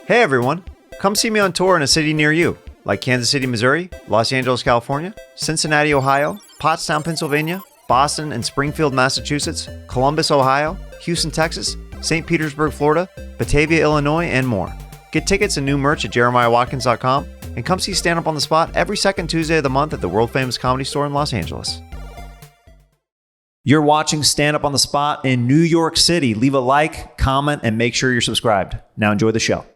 Hey everyone, come see me on tour in a city near you, like Kansas City, Missouri, Los Angeles, California, Cincinnati, Ohio, Pottstown, Pennsylvania, Boston and Springfield, Massachusetts, Columbus, Ohio, Houston, Texas, St. Petersburg, Florida, Batavia, Illinois, and more. Get tickets and new merch at jeremiahwatkins.com and come see Stand Up on the Spot every second Tuesday of the month at the world-famous Comedy Store in Los Angeles. You're watching Stand Up on the Spot in New York City. Leave a like, comment, and make sure you're subscribed. Now enjoy the show.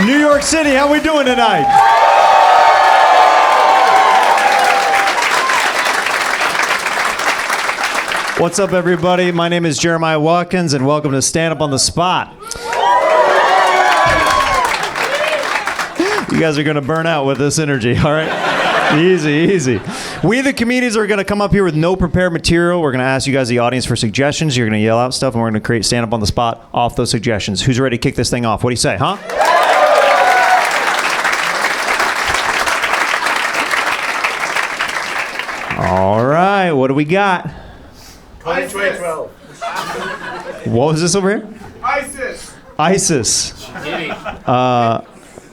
New York City, how we doing tonight? What's up, everybody? My name is Jeremiah Watkins, and welcome to Stand Up on the Spot. You guys are going to burn out with this energy, all right? Easy. We, the comedians, are going to come up here with no prepared material. We're going to ask you guys, the audience, for suggestions. You're going to yell out stuff, and we're going to create Stand Up on the Spot off those suggestions. Who's ready to kick this thing off? What do you say, huh? All right, what do we got? 2012. What was this over here? ISIS. Diddy.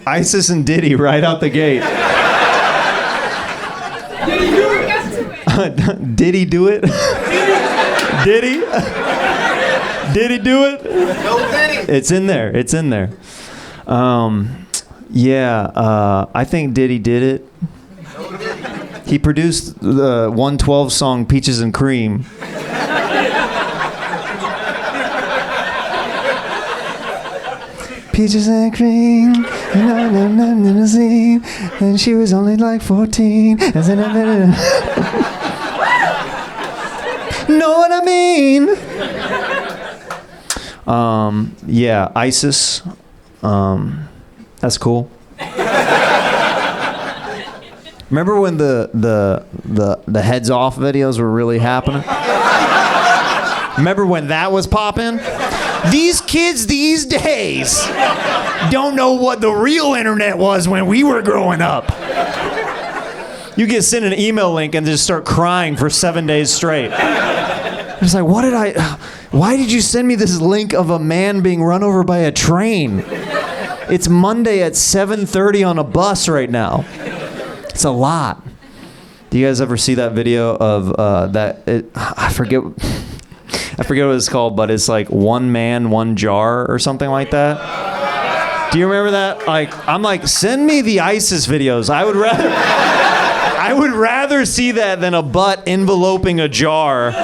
ISIS and Diddy right out the gate. Diddy do it? Diddy? Diddy do it? No Diddy. It's in there. I think Diddy did it. He produced the 112 song Peaches and Cream. Peaches and cream, and she was only like 14. Know what I mean? ISIS. That's cool. Remember when the heads off videos were really happening? Remember when that was popping? These kids these days don't know what the real internet was when we were growing up. You get sent an email link and just start crying for 7 days straight. It's like, why did you send me this link of a man being run over by a train? It's Monday at 7:30 on a bus right now. It's a lot. Do you guys ever see that video of I forget what it's called, but it's like one man, one jar or something like that. Do you remember that? I'm like, send me the ISIS videos. I would rather see that than a butt enveloping a jar.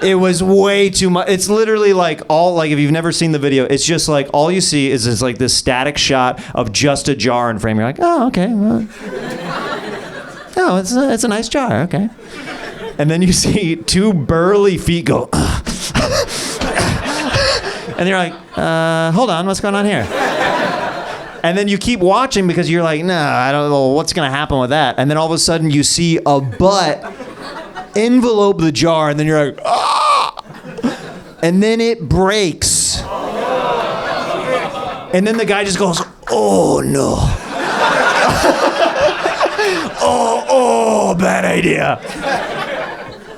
It was way too much. It's literally if you've never seen the video, it's just like all you see is like this static shot of just a jar in frame. You're like, oh, okay. Well, oh, it's a nice jar. Okay. And then you see two burly feet go, and you're like, hold on, what's going on here? And then you keep watching because you're like, nah, I don't know what's going to happen with that. And then all of a sudden you see a butt envelope the jar, and then you're like, ah! And then it breaks. And then the guy just goes, oh no. oh, bad idea.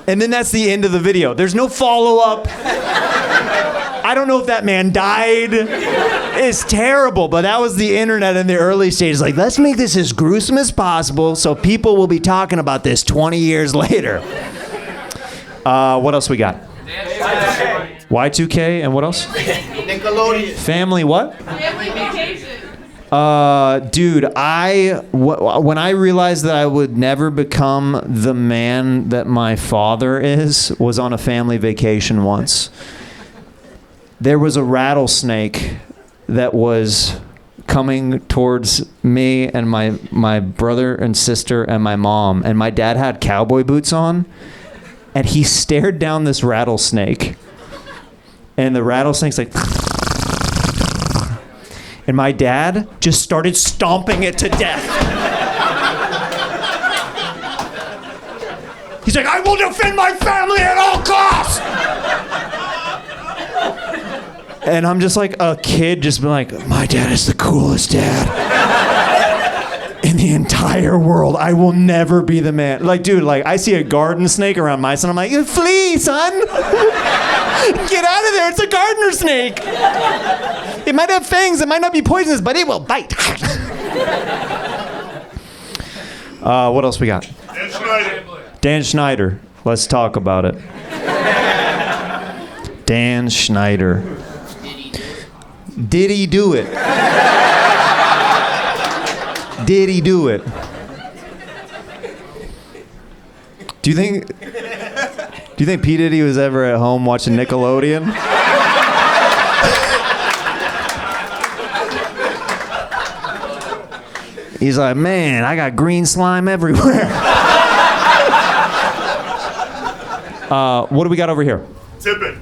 And then that's the end of the video. There's no follow-up. I don't know if that man died. It's terrible, but that was the internet in the early stages. Like, let's make this as gruesome as possible so people will be talking about this 20 years later. What else we got? Y2K and what else? Nickeolodeon. Family what? Family vacation. Dude, when I realized that I would never become the man that my father was on a family vacation once. There was a rattlesnake that was coming towards me and my brother and sister and my mom, and my dad had cowboy boots on, and he stared down this rattlesnake, and the rattlesnake's like, and my dad just started stomping it to death. like, I will defend my family at all costs. And I'm just like a kid, just being like, my dad is the coolest dad in the entire world. I will never be the man. Like, dude, like I see a garden snake around my son. I'm like, flee, son. Get out of there. It's a gardener snake. It might have fangs. It might not be poisonous, but it will bite. What else we got? Dan Schneider. Dan Schneider. Let's talk about it. Dan Schneider. Did he do it? Did he do it? Do you think P. Diddy was ever at home watching Nickelodeon? He's like, man, I got green slime everywhere. What do we got over here? Tipping.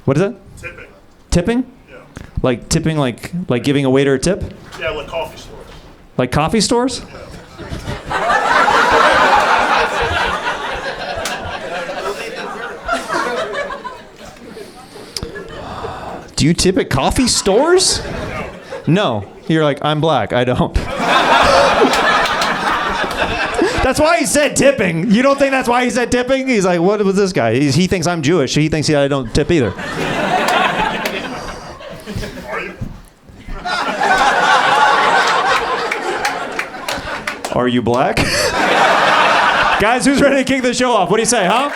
What is it? Tipping. Tipping? Yeah. Like tipping, like giving a waiter a tip? Yeah, like coffee stores. Like coffee stores? Do you tip at coffee stores? No. You're like, I'm black. I don't. That's why he said tipping. You don't think that's why he said tipping? He's like, what was this guy? He thinks I'm Jewish. He thinks I don't tip either. Are you? Are you black? Guys, who's ready to kick the show off? What do you say, huh?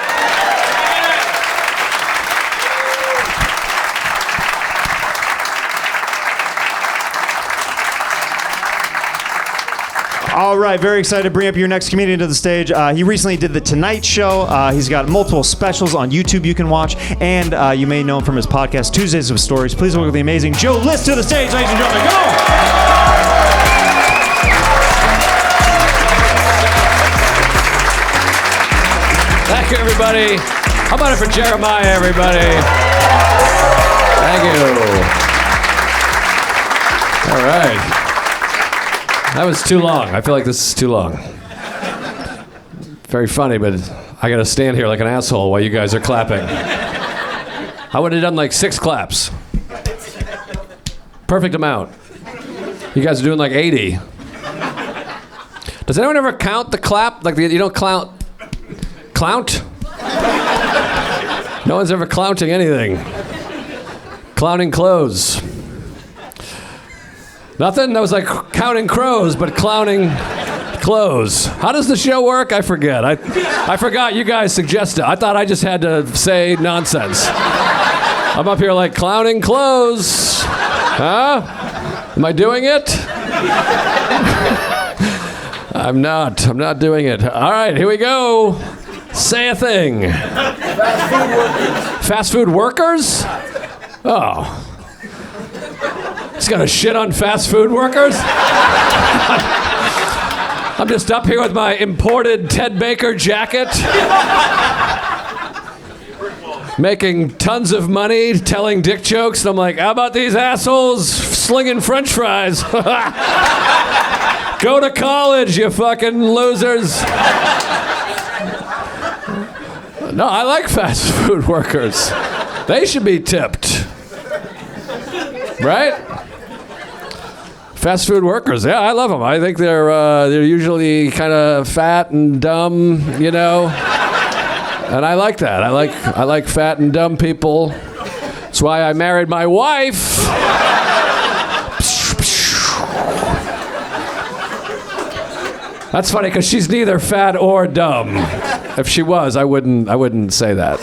All right, very excited to bring up your next comedian to the stage. He recently did The Tonight Show. He's got multiple specials on YouTube you can watch, and you may know him from his podcast, Tuesdays with Stories. Please welcome the amazing Joe List to the stage, ladies and gentlemen. Come on! Thank you, everybody. How about it for Jeremiah, everybody? Thank you. All right. That was too long. I feel like this is too long. Very funny, but I gotta stand here like an asshole while you guys are clapping. I would have done like 6 claps. Perfect amount. You guys are doing like 80. Does anyone ever count the clap? Like you don't clout? No one's ever clounting anything. Clowning clothes. Nothing? That was like counting crows, but clowning clothes. How does the show work? I forget. I forgot you guys suggested. I thought I just had to say nonsense. I'm up here like clowning clothes. Huh? Am I doing it? I'm not doing it. All right, here we go. Say a thing. Fast food workers? Oh. He's gonna shit on fast food workers? I'm just up here with my imported Ted Baker jacket. Making tons of money, telling dick jokes, and I'm like, how about these assholes slinging french fries? Go to college, you fucking losers. No, I like fast food workers. They should be tipped. Right? Fast food workers, yeah, I love them. I think they're usually kind of fat and dumb, you know. And I like that. I like fat and dumb people. That's why I married my wife. That's funny because she's neither fat or dumb. If she was, I wouldn't say that.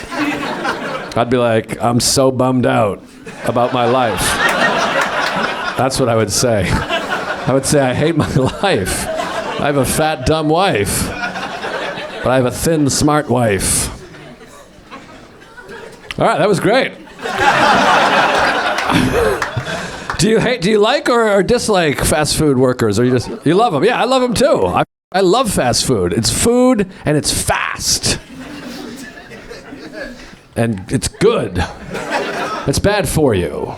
I'd be like, I'm so bummed out about my life. That's what I would say. I would say I hate my life. I have a fat, dumb wife, but I have a thin, smart wife. All right, that was great. Do you like or dislike fast food workers, or you love them? Yeah, I love them too. I love fast food. It's food and it's fast. And it's good. It's bad for you.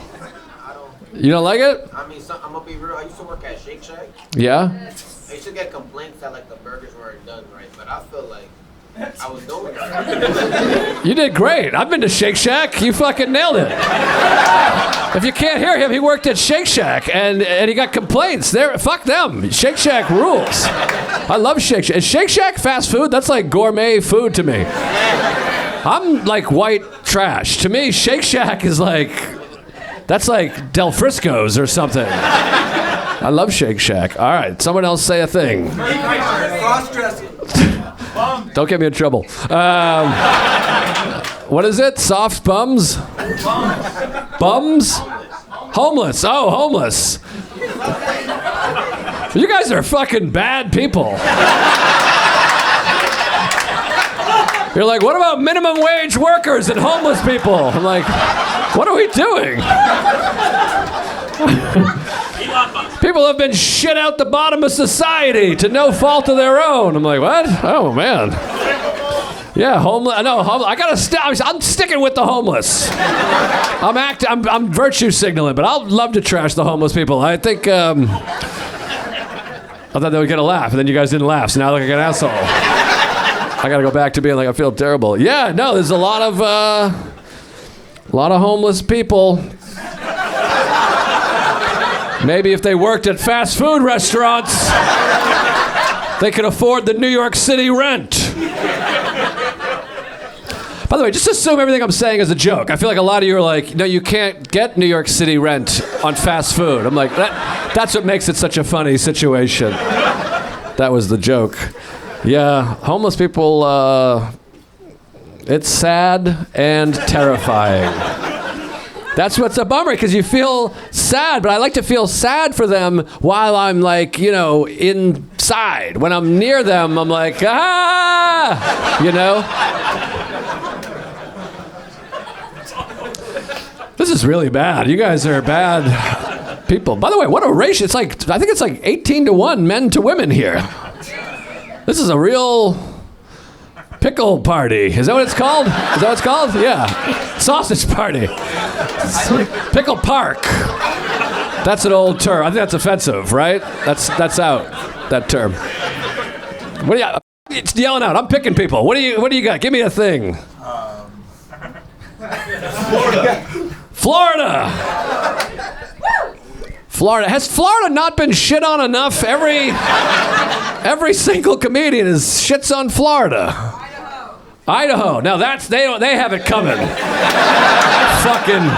You don't like it? I mean, I'm gonna be real. I used to work at Shake Shack. Yeah? I used to get complaints that like the burgers weren't done right, but I feel like I was doing it. You did great. I've been to Shake Shack. You fucking nailed it. If you can't hear him, he worked at Shake Shack and he got complaints. Fuck them. Shake Shack rules. I love Shake Shack. Is Shake Shack fast food? That's like gourmet food to me. I'm like white trash. To me, Shake Shack is like, that's like Del Frisco's or something. I love Shake Shack. All right, someone else say a thing. Cross-dressing. Don't get me in trouble. What is it? Soft bums? Bums? Homeless. Oh, homeless. You guys are fucking bad people. You're like, what about minimum wage workers and homeless people? I'm like, what are we doing? People have been shit out the bottom of society to no fault of their own. I'm like, what? Oh, man. Yeah, homeless. No, I gotta stop. I'm sticking with the homeless. I'm virtue signaling, but I'll love to trash the homeless people. I think, I thought they would get a laugh, and then you guys didn't laugh, so now I look like an asshole. I gotta go back to being like, I feel terrible. Yeah, no, there's a lot of homeless people. Maybe if they worked at fast food restaurants, they could afford the New York City rent. By the way, just assume everything I'm saying is a joke. I feel like a lot of you are like, no, you can't get New York City rent on fast food. I'm like, that's what makes it such a funny situation. That was the joke. Yeah, homeless people, it's sad and terrifying. That's what's a bummer, because you feel sad, but I like to feel sad for them while I'm like, inside. When I'm near them, I'm like, This is really bad. You guys are bad people. By the way, what a ratio. I think it's like 18-1 men to women here. This is a real pickle party. Is that what it's called? Is that what it's called? Yeah. Sausage party. Pickle Park. That's an old term. I think that's offensive, right? That's out. That term. What do you? It's yelling out. I'm picking people. What do you got? Give me a thing. Florida. Florida. Has Florida not been shit on enough? Every single comedian shits on Florida. Idaho. Now they have it coming. Fucking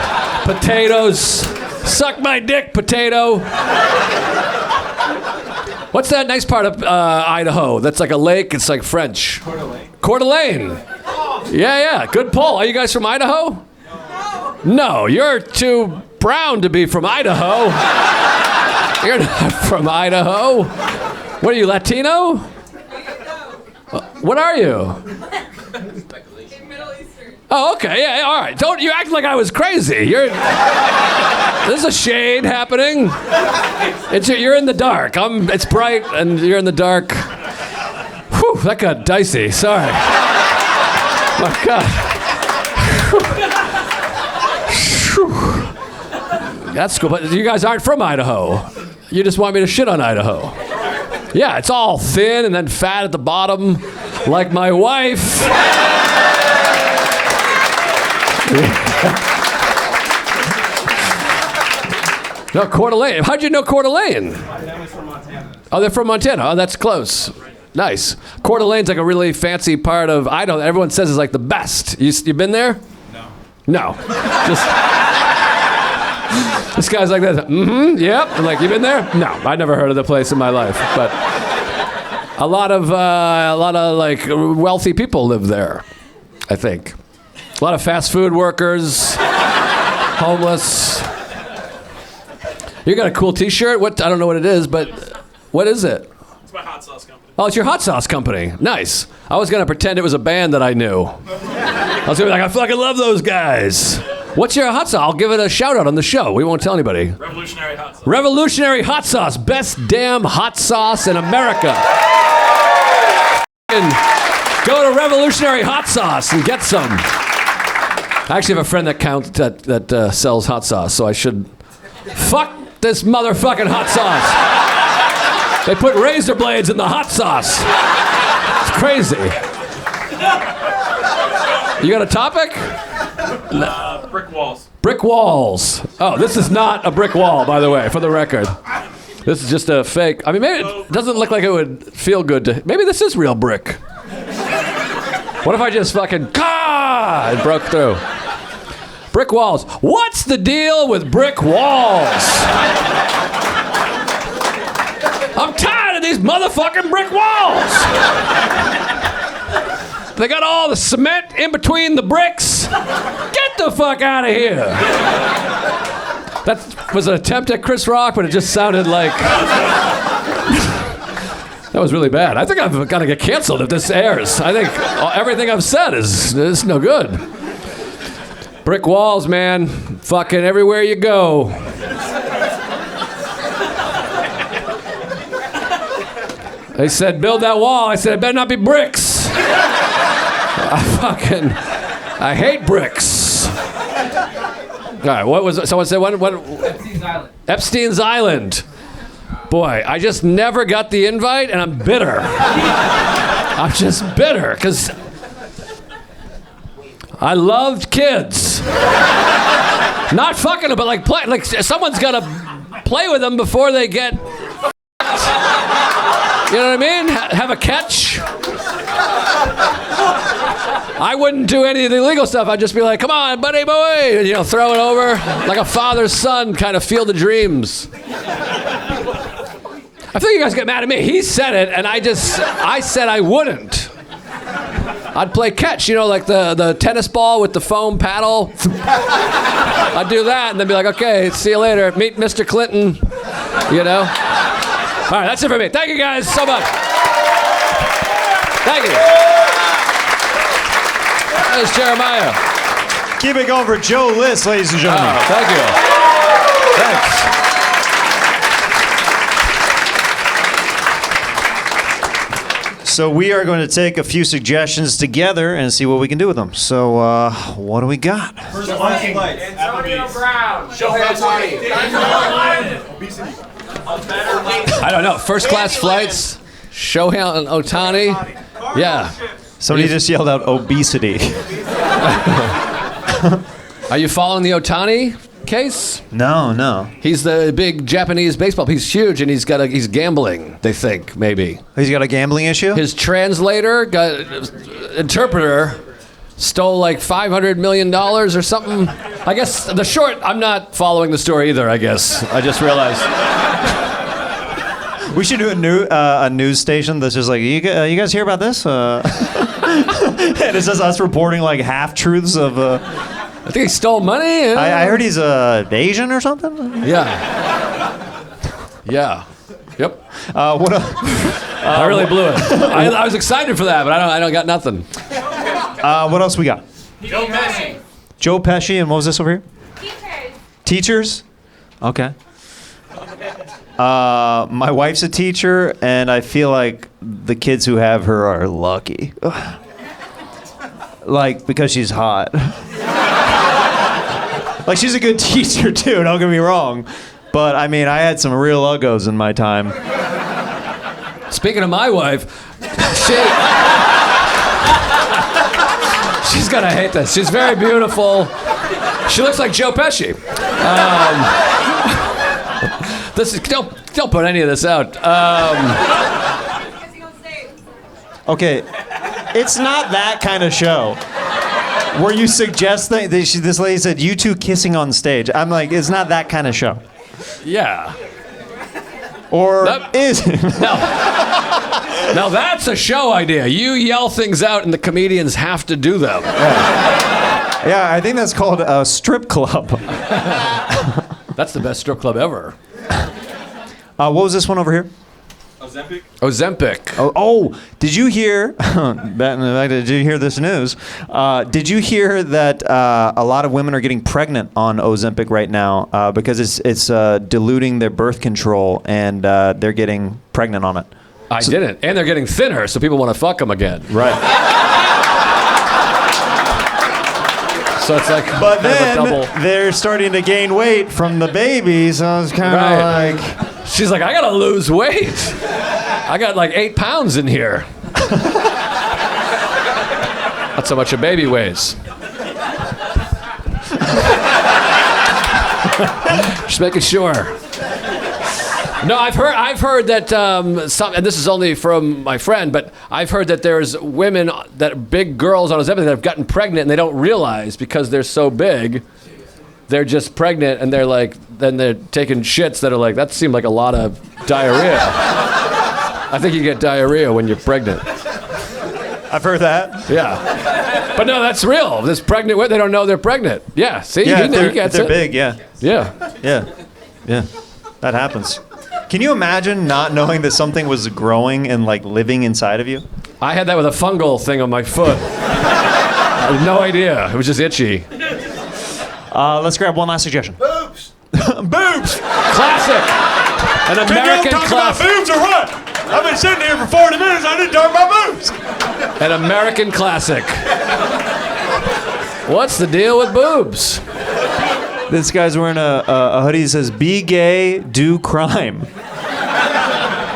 potatoes. Suck my dick, potato. What's that nice part of Idaho? That's like a lake. It's like French. Coeur d'Alene. Yeah. Good pull. Are you guys from Idaho? No, you're too brown to be from Idaho. You're not from Idaho. What are you, Latino? What are you? Middle Eastern. Oh, okay, yeah, all right. Don't you act like I was crazy. There's a shade happening. You're in the dark. It's bright, and you're in the dark. Whew, that got dicey. Sorry. My God. That's cool, but you guys aren't from Idaho. You just want me to shit on Idaho. Yeah, it's all thin and then fat at the bottom, like my wife. No, Coeur d'Alene. How'd you know Coeur d'Alene? My family's from Montana. Oh, they're from Montana. Oh, that's close. Nice. Coeur d'Alene's like a really fancy part of Idaho. Everyone says it's like the best. You been there? No. Just... This guy's like this. Mm-hmm. Yep. I'm like, you been there? No, I never heard of the place in my life. But a lot of like wealthy people live there, I think. A lot of fast food workers, homeless. You got a cool T-shirt. What? I don't know what it is, but what is it? It's my hot sauce company. Oh, it's your hot sauce company. Nice. I was gonna pretend it was a band that I knew. I was gonna be like, I fucking love those guys. What's your hot sauce? I'll give it a shout out on the show. We won't tell anybody. Revolutionary hot sauce. Revolutionary hot sauce. Best damn hot sauce in America. Go to Revolutionary Hot Sauce and get some. I actually have a friend that sells hot sauce, so I should... Fuck this motherfucking hot sauce. They put razor blades in the hot sauce. It's crazy. You got a topic? Brick walls. Brick walls. Oh, this is not a brick wall, by the way, for the record. This is just a fake. I mean, maybe it doesn't look like it would feel good to. Maybe this is real brick. What if I just fucking it broke through? Brick walls. What's the deal with brick walls? I'm tired of these motherfucking brick walls. They got all the cement in between the bricks. Get the fuck out of here. That was an attempt at Chris Rock, but it just sounded like... That was really bad. I think I've got to get canceled if this airs. I think everything I've said is no good. Brick walls, man. Fucking everywhere you go. They said, build that wall. I said, it better not be bricks. I hate bricks. All right, what was it? Someone said, what? Epstein's Island. Epstein's Island. Boy, I just never got the invite, and I'm bitter. I'm just bitter, because I loved kids. Not fucking them, but like someone's got to play with them before they get... You know what I mean? Have a catch. I wouldn't do any of the illegal stuff. I'd just be like, come on, buddy boy. And, throw it over. Like a father's son, kind of Field of Dreams. I think you guys get mad at me. He said it, and I said I wouldn't. I'd play catch, like the tennis ball with the foam paddle. I'd do that, and then be like, okay, see you later. Meet Mr. Clinton, All right, that's it for me. Thank you guys so much. Thank you. There's Jeremiah. Keep it going for Joe List, ladies and gentlemen. Thank you. Thanks. So we are going to take a few suggestions together and see what we can do with them. So what do we got? Antonio Brown. Shohei Ohtani. I don't know. First class flights. Shohei Ohtani. Yeah. Somebody just yelled out obesity. Are you following the Ohtani case? No. He's the big Japanese baseball. He's huge, and he's gambling. They think maybe He's got a gambling issue? his interpreter stole like $500 million or something. I guess the short. I'm not following the story either. I guess I just realized. We should do a news station that's just like, you guys hear about this? And it's just us reporting like half-truths of... I think he stole money. I heard he's Asian or something? Yeah. Yep. What I really blew it. I was excited for that, but I don't got nothing. what else we got? Joe Pesci. Joe Pesci, and what was this over here? Teachers? Okay. My wife's a teacher, and I feel like the kids who have her are lucky. Like, because she's hot. Like, she's a good teacher, too, don't get me wrong. But, I mean, I had some real uggos in my time. Speaking of my wife, she's gonna hate this. She's very beautiful. She looks like Joe Pesci. This is don't put any of this out. Okay, it's not that kind of show. Where you suggest things. This lady said, you two kissing on stage. I'm like, it's not that kind of show. Yeah. Or is it? Now that's a show idea. You yell things out and the comedians have to do them. Yeah, I think that's called a strip club. That's the best strip club ever. What was this one over here? Ozempic. Oh, did you hear? Did you hear this news? Did you hear that a lot of women are getting pregnant on Ozempic right now because it's diluting their birth control and they're getting pregnant on it? I didn't, and they're getting thinner, so people want to fuck them again. Right. So it's like, But then double. they're starting to gain weight from the baby, so it's kind of like. She's like, I gotta lose weight. I got like 8 pounds in here. That's how much a baby weighs. Just making sure. No, I've heard that and this is only from my friend, but I've heard that there's women that big girls on Ozempic that have gotten pregnant and they don't realize because they're so big, they're just pregnant and they're like, then they're taking shits that are like, that seemed like a lot of diarrhea. I think you get diarrhea when you're pregnant. I've heard that. Yeah. But no, that's real. This pregnant women, they don't know they're pregnant. Yeah, see? Yeah, he gets they're it. big, yeah. Yeah. Yeah. That happens. Can you imagine not knowing that something was growing and like living inside of you? I had that with a fungal thing on my foot. I had no idea. It was just itchy. Let's grab one last suggestion. Boobs. Boobs! Classic. An American Talk about classic. boobs or what? I've been sitting here for 40 minutes. I didn't talk about boobs. An American classic. What's the deal with boobs? This guy's wearing a hoodie that says, "Be gay, do crime."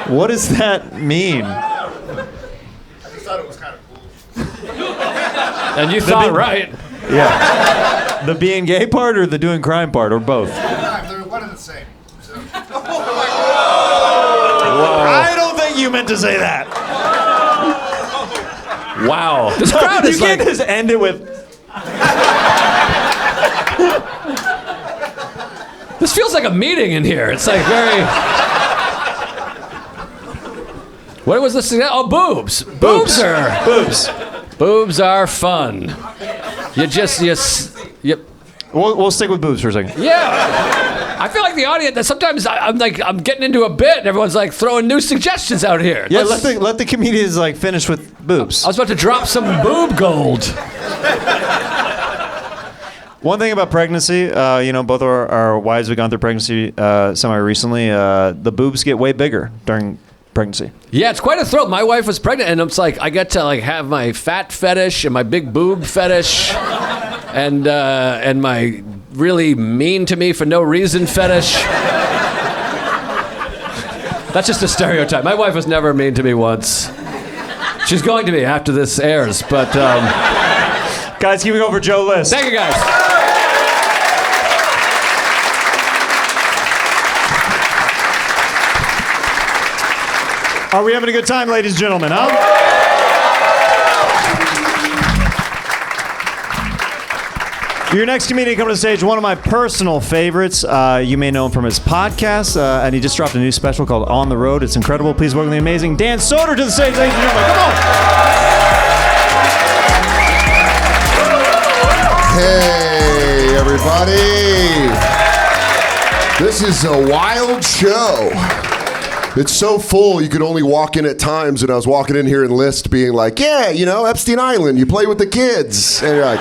What does that mean? I just thought it was kind of cool. And you thought right. Yeah. The being gay part or the doing crime part or both? They're one and the same. So. I don't think you meant to say that. Wow. This crowd You is can't like... just end it with... This feels like a meeting in here. It's like very... What was this? Oh, boobs. Boobs are... Boobs. Boobs are fun. You We'll stick with boobs for a second. yeah. I feel like the audience, that sometimes I'm getting into a bit and everyone's like throwing new suggestions out here. Yeah, let the comedians like finish with boobs. I was about to drop some boob gold. One thing about pregnancy, both our wives have gone through pregnancy semi-recently. The boobs get way bigger during pregnancy. Yeah, it's quite a thrill. My wife was pregnant, and it's like I get to like have my fat fetish and my big boob fetish, and my really mean to me for no reason fetish. That's just a stereotype. My wife was never mean to me once. She's going to be after this airs, but Guys, keep it going for Joe List. thank you guys. Are we having a good time, ladies and gentlemen, huh? Your next comedian coming to the stage, one of my personal favorites. You may know him from his podcast, and he just dropped a new special called On the Road. It's incredible. Please welcome the amazing Dan Soder to the stage, ladies and gentlemen. Come on. Hey, everybody. This is a wild show. It's so full, you could only walk in at times, and I was walking in here and list being like, yeah, Epstein Island, you play with the kids. And you're like,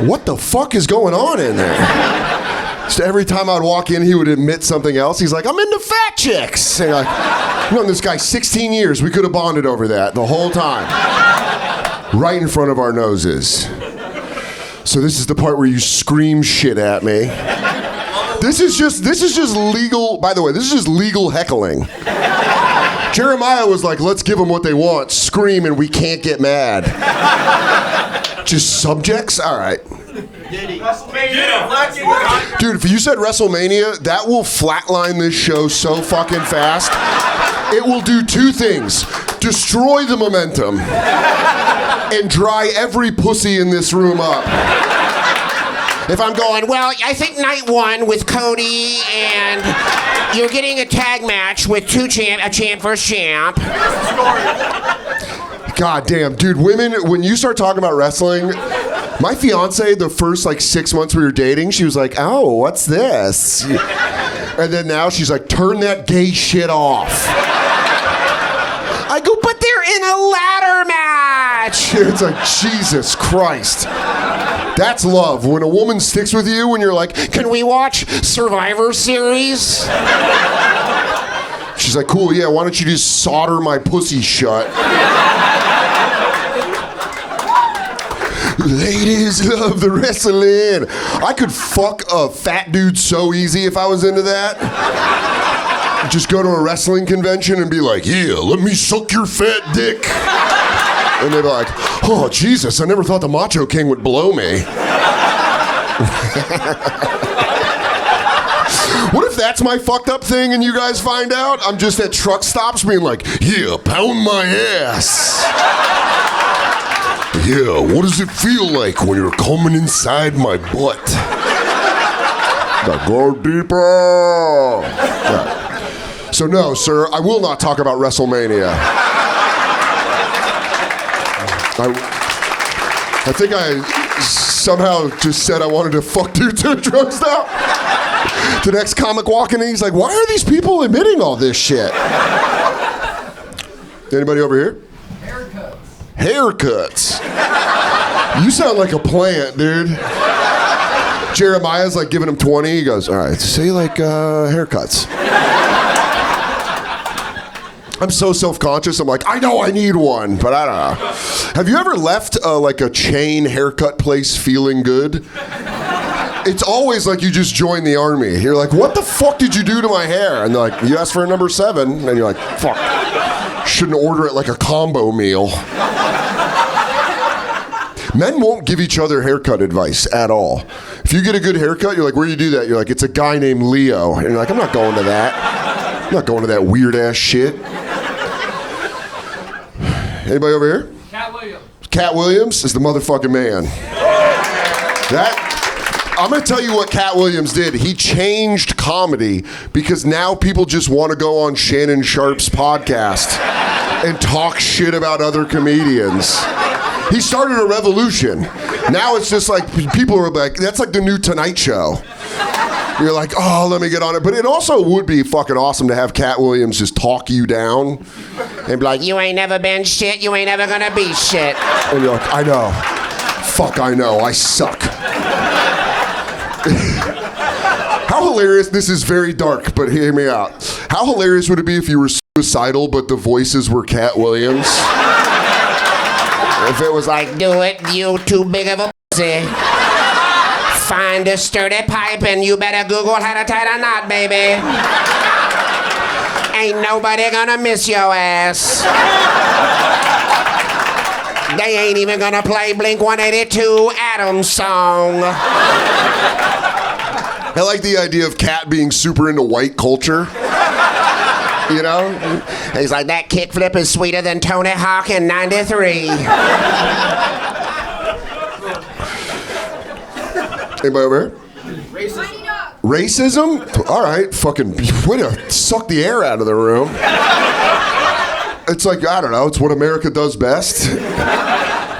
what the fuck is going on in there? So every time I'd walk in, he would admit something else. He's like, I'm into fat chicks. And you're like, I've known this guy 16 years. We could have bonded over that the whole time. Right in front of our noses. So this is the part where you scream shit at me. This is just legal, by the way, this is just legal heckling. Jeremiah was like, let's give them what they want, scream and we can't get mad. Just subjects? All right. Diddy. Dude, if you said Wrestlemania, that will flatline this show so fucking fast. It will do two things. Destroy the momentum and dry every pussy in this room up. If I'm going, well, I think night one with Cody and you're getting a tag match with a champ versus champ. God damn, dude, women, when you start talking about wrestling, my fiance, the first 6 months we were dating, she was like, oh, what's this? And then now she's like, turn that gay shit off. I go, but they're in a ladder match. It's like, Jesus Christ. That's love. When a woman sticks with you when you're like, can we watch Survivor Series? She's like, cool, yeah, why don't you just solder my pussy shut? Ladies love the wrestling. I could fuck a fat dude so easy if I was into that. Just go to a wrestling convention and be like, yeah, let me suck your fat dick. And they'd be like, Oh, Jesus, I never thought the Macho King would blow me. What if that's my fucked up thing and you guys find out? I'm just at truck stops being like, yeah, pound my ass. Yeah, what does it feel like when you're coming inside my butt? Like, go deeper. Yeah. So no, sir, I will not talk about Wrestlemania. I think I somehow just said I wanted to fuck dudes at a truck stop. The next comic walking in, he's like, why are these people admitting all this shit? Anybody over here? Haircuts. You sound like a plant, dude. Jeremiah's like giving him 20. He goes, all right, say like haircuts. I'm so self-conscious. I'm like, I know I need one, but I don't know. Have you ever left like a chain haircut place feeling good? It's always like you just joined the army. You're like, what the fuck did you do to my hair? And they're like, you asked for a number 7. And you're like, fuck. Shouldn't order it like a combo meal. Men won't give each other haircut advice at all. If you get a good haircut, you're like, where do you do that? You're like, it's a guy named Leo. And you're like, I'm not going to that. I'm not going to that weird ass shit. Anybody over here? Katt Williams. Katt Williams is the motherfucking man. I'm going to tell you what Katt Williams did. He changed comedy because now people just want to go on Shannon Sharp's podcast and talk shit about other comedians. He started a revolution. Now it's just like people are like, that's like the new Tonight Show. You're like, oh, let me get on it. But it also would be fucking awesome to have Katt Williams just talk you down and be like, you ain't never been shit, you ain't never gonna be shit. And you're like, I know. Fuck, I know. I suck. How hilarious, this is very dark, but hear me out. How hilarious would it be if you were suicidal, but the voices were Katt Williams? If it was like, do it, you too big of a pussy. Find a sturdy pipe and you better Google how to tie a knot, baby. Ain't nobody gonna miss your ass. They ain't even gonna play Blink-182 Adams song. I like the idea of Katt being super into white culture. You know? He's like, that kickflip is sweeter than Tony Hawk in 93. Anybody over here? Racism? All right, fucking way to suck the air out of the room. It's like, I don't know, it's what America does best.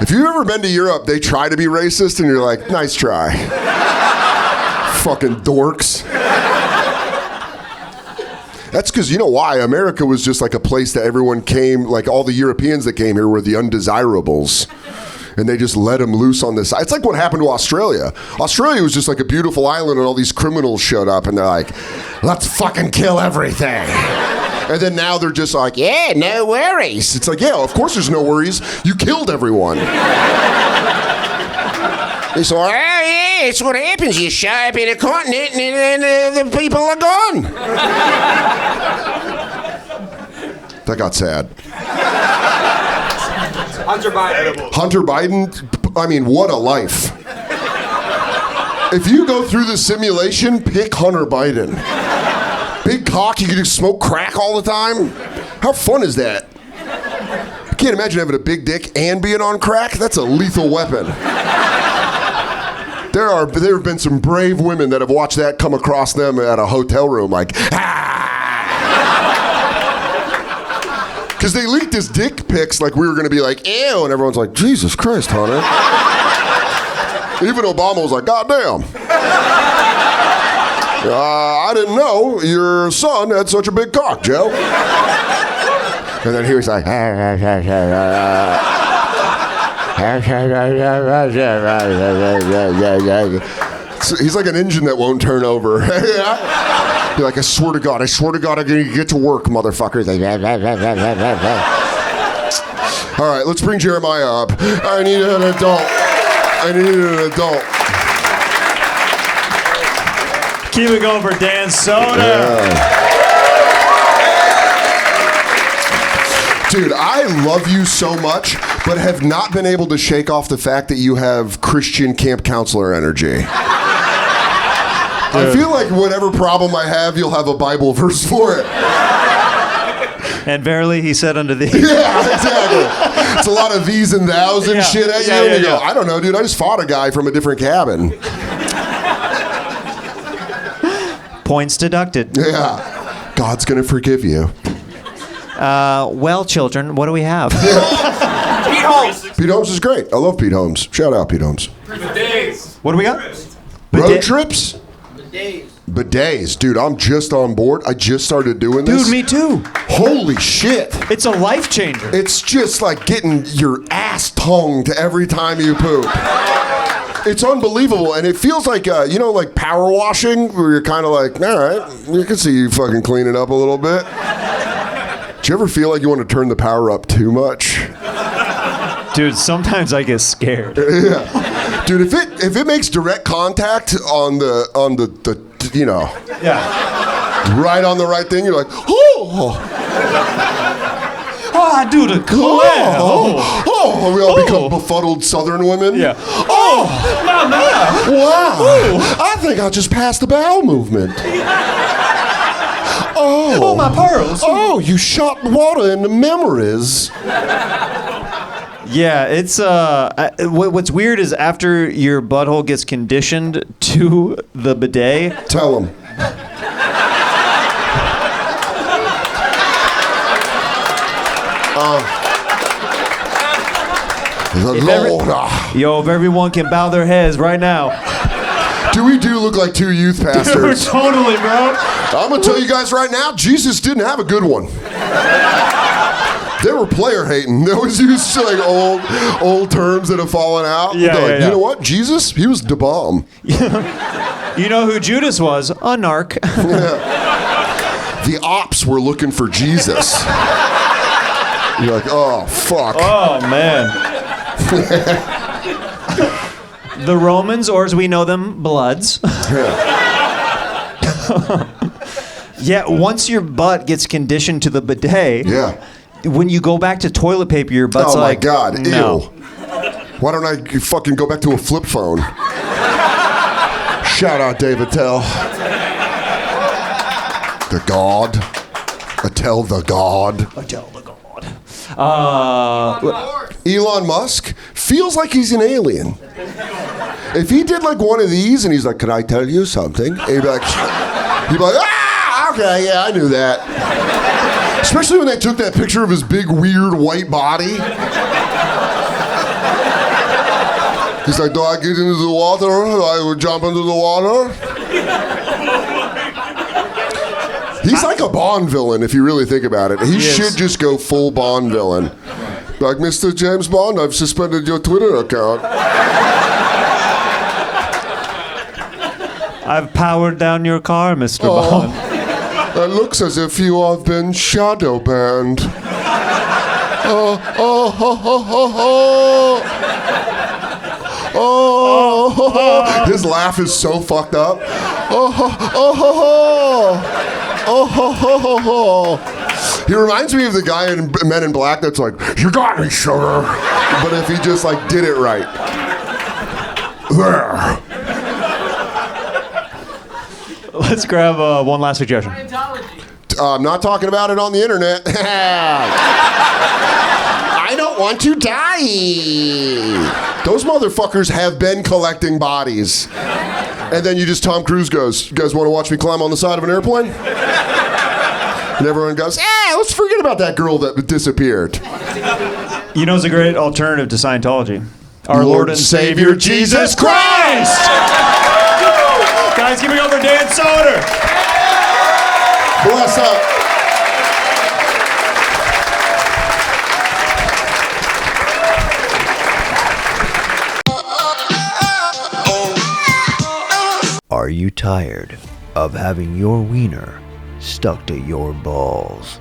If you've ever been to Europe, they try to be racist and you're like, nice try. Fucking dorks. That's because, you know why? America was just like a place that everyone came, like all the Europeans that came here were the undesirables. And they just let them loose on this. It's like what happened to Australia. Australia was just like a beautiful island and all these criminals showed up and they're like, let's fucking kill everything. And then now they're just like, yeah, no worries. It's like, yeah, of course there's no worries. You killed everyone. It's like, oh yeah, it's what happens. You show up in a continent and the people are gone. That got sad. Hunter Biden. Hunter Biden, I mean, what a life. If you go through the simulation, pick Hunter Biden. Big cock, you can just smoke crack all the time. How fun is that? I can't imagine having a big dick and being on crack. That's a lethal weapon. There have been some brave women that have watched that come across them at a hotel room like, because they leaked his dick pics like we were going to be like, ew, and everyone's like, Jesus Christ, Hunter. Even Obama was like, God damn. I didn't know your son had such a big cock, Joe. And then he was like, he's like an engine that won't turn over. You're like, I swear to God, I'm going to get to work, motherfuckers. All right, let's bring Jeremiah up. I need an adult. Keep it going for Dan Soder. Yeah. Dude, I love you so much, but have not been able to shake off the fact that you have Christian camp counselor energy. I feel like whatever problem I have, you'll have a Bible verse for it. And verily, he said unto thee. Yeah, exactly. It's a lot of these and thous and shit at you. And you go, I don't know, dude. I just fought a guy from a different cabin. Points deducted. Yeah. God's going to forgive you. Well, children, what do we have? Pete Holmes. Pete Holmes is great. I love Pete Holmes. Shout out, Pete Holmes. Days. What do we got? Road trips? Bidets. Dude, I'm just on board. I just started doing this. Dude, me too. Holy shit. It's a life changer. It's just like getting your ass tongued every time you poop. It's unbelievable, and it feels like, like power washing, where you're kind of like, all right, you can see you fucking cleaning up a little bit. Do you ever feel like you want to turn the power up too much? Dude, sometimes I get scared. Yeah. Dude, if it makes direct contact on the right on the right thing, you're like, oh, I do the clam. we all become befuddled Southern women. Yeah. Oh, wow. I think I just passed the bowel movement. Oh, my pearls. Oh, you shot water into memories. Yeah, it's what's weird is after your butthole gets conditioned to the bidet. Tell him. If everyone can bow their heads right now. We do look like two youth pastors. Dude, totally, bro. I'm gonna tell you guys right now, Jesus didn't have a good one. They were player hating. They always used to like old terms that have fallen out. Yeah, like, you know what? Jesus, he was the bomb. You know who Judas was? A narc. The ops were looking for Jesus. You're like, oh, fuck. Oh, man. The Romans, or as we know them, Bloods. Yeah, once your butt gets conditioned to the bidet, when you go back to toilet paper, your butt's like, oh my God, no. Ew. Why don't I fucking go back to a flip phone? Shout out David Tell. The God. Attell the God. Attell the God. Elon Musk feels like he's an alien. If he did like one of these and he's like, can I tell you something? And he'd be like, okay, yeah, I knew that. Especially when they took that picture of his big, weird white body. He's like, do I get into the water? Do I jump into the water? He's like a Bond villain, if you really think about it. He should just go full Bond villain. Like, Mr. James Bond, I've suspended your Twitter account. I've powered down your car, Mr. Bond. It looks as if you have been shadow banned. His laugh is so fucked up. He reminds me of the guy in Men in Black that's like, you got me, sugar. But if he just like did it right. There. Let's grab one last suggestion. I'm not talking about it on the internet. I don't want to die. Those motherfuckers have been collecting bodies. And then Tom Cruise goes, you guys want to watch me climb on the side of an airplane? And everyone goes, let's forget about that girl that disappeared. You know, it's a great alternative to Scientology. Our Lord and Savior, Jesus Christ! Guys, give me over Dan Soder. Bless up. Are you tired of having your wiener stuck to your balls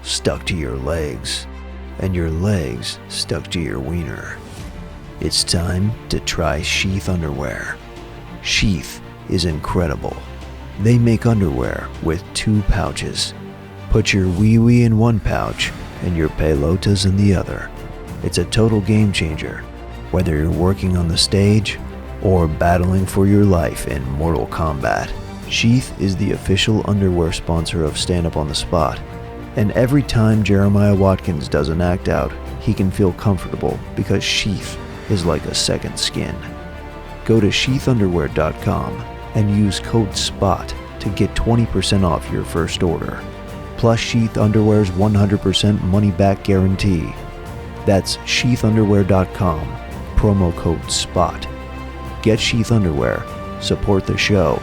stuck to your legs, and your legs stuck to your wiener? It's time to try Sheath underwear. Sheath is incredible. They make underwear with 2 pouches. Put your wee-wee in one pouch and your pelotas in the other. It's a total game changer, whether you're working on the stage or battling for your life in Mortal Kombat. Sheath is the official underwear sponsor of Stand Up on the Spot, and every time Jeremiah Watkins does an act out, he can feel comfortable because Sheath is like a second skin. Go to sheathunderwear.com and use code SPOT to get 20% off your first order. Plus Sheath Underwear's 100% money-back guarantee. That's sheathunderwear.com, promo code SPOT. Get Sheath Underwear, support the show,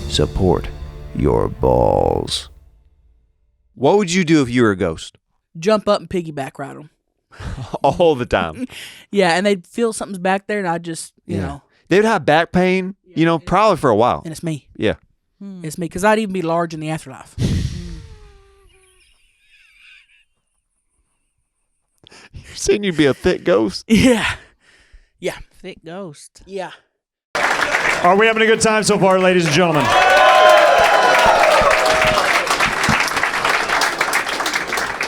support your balls. What would you do if you were a ghost? Jump up and piggyback ride them. All the time. Yeah, and they'd feel something's back there, and I'd just, you know. They'd have back pain, probably for a while. And it's me. Yeah. It's me, because I'd even be large in the afterlife. You're saying you'd be a thick ghost? Yeah. Yeah. Thick ghost. Yeah. Are we having a good time so far, ladies and gentlemen?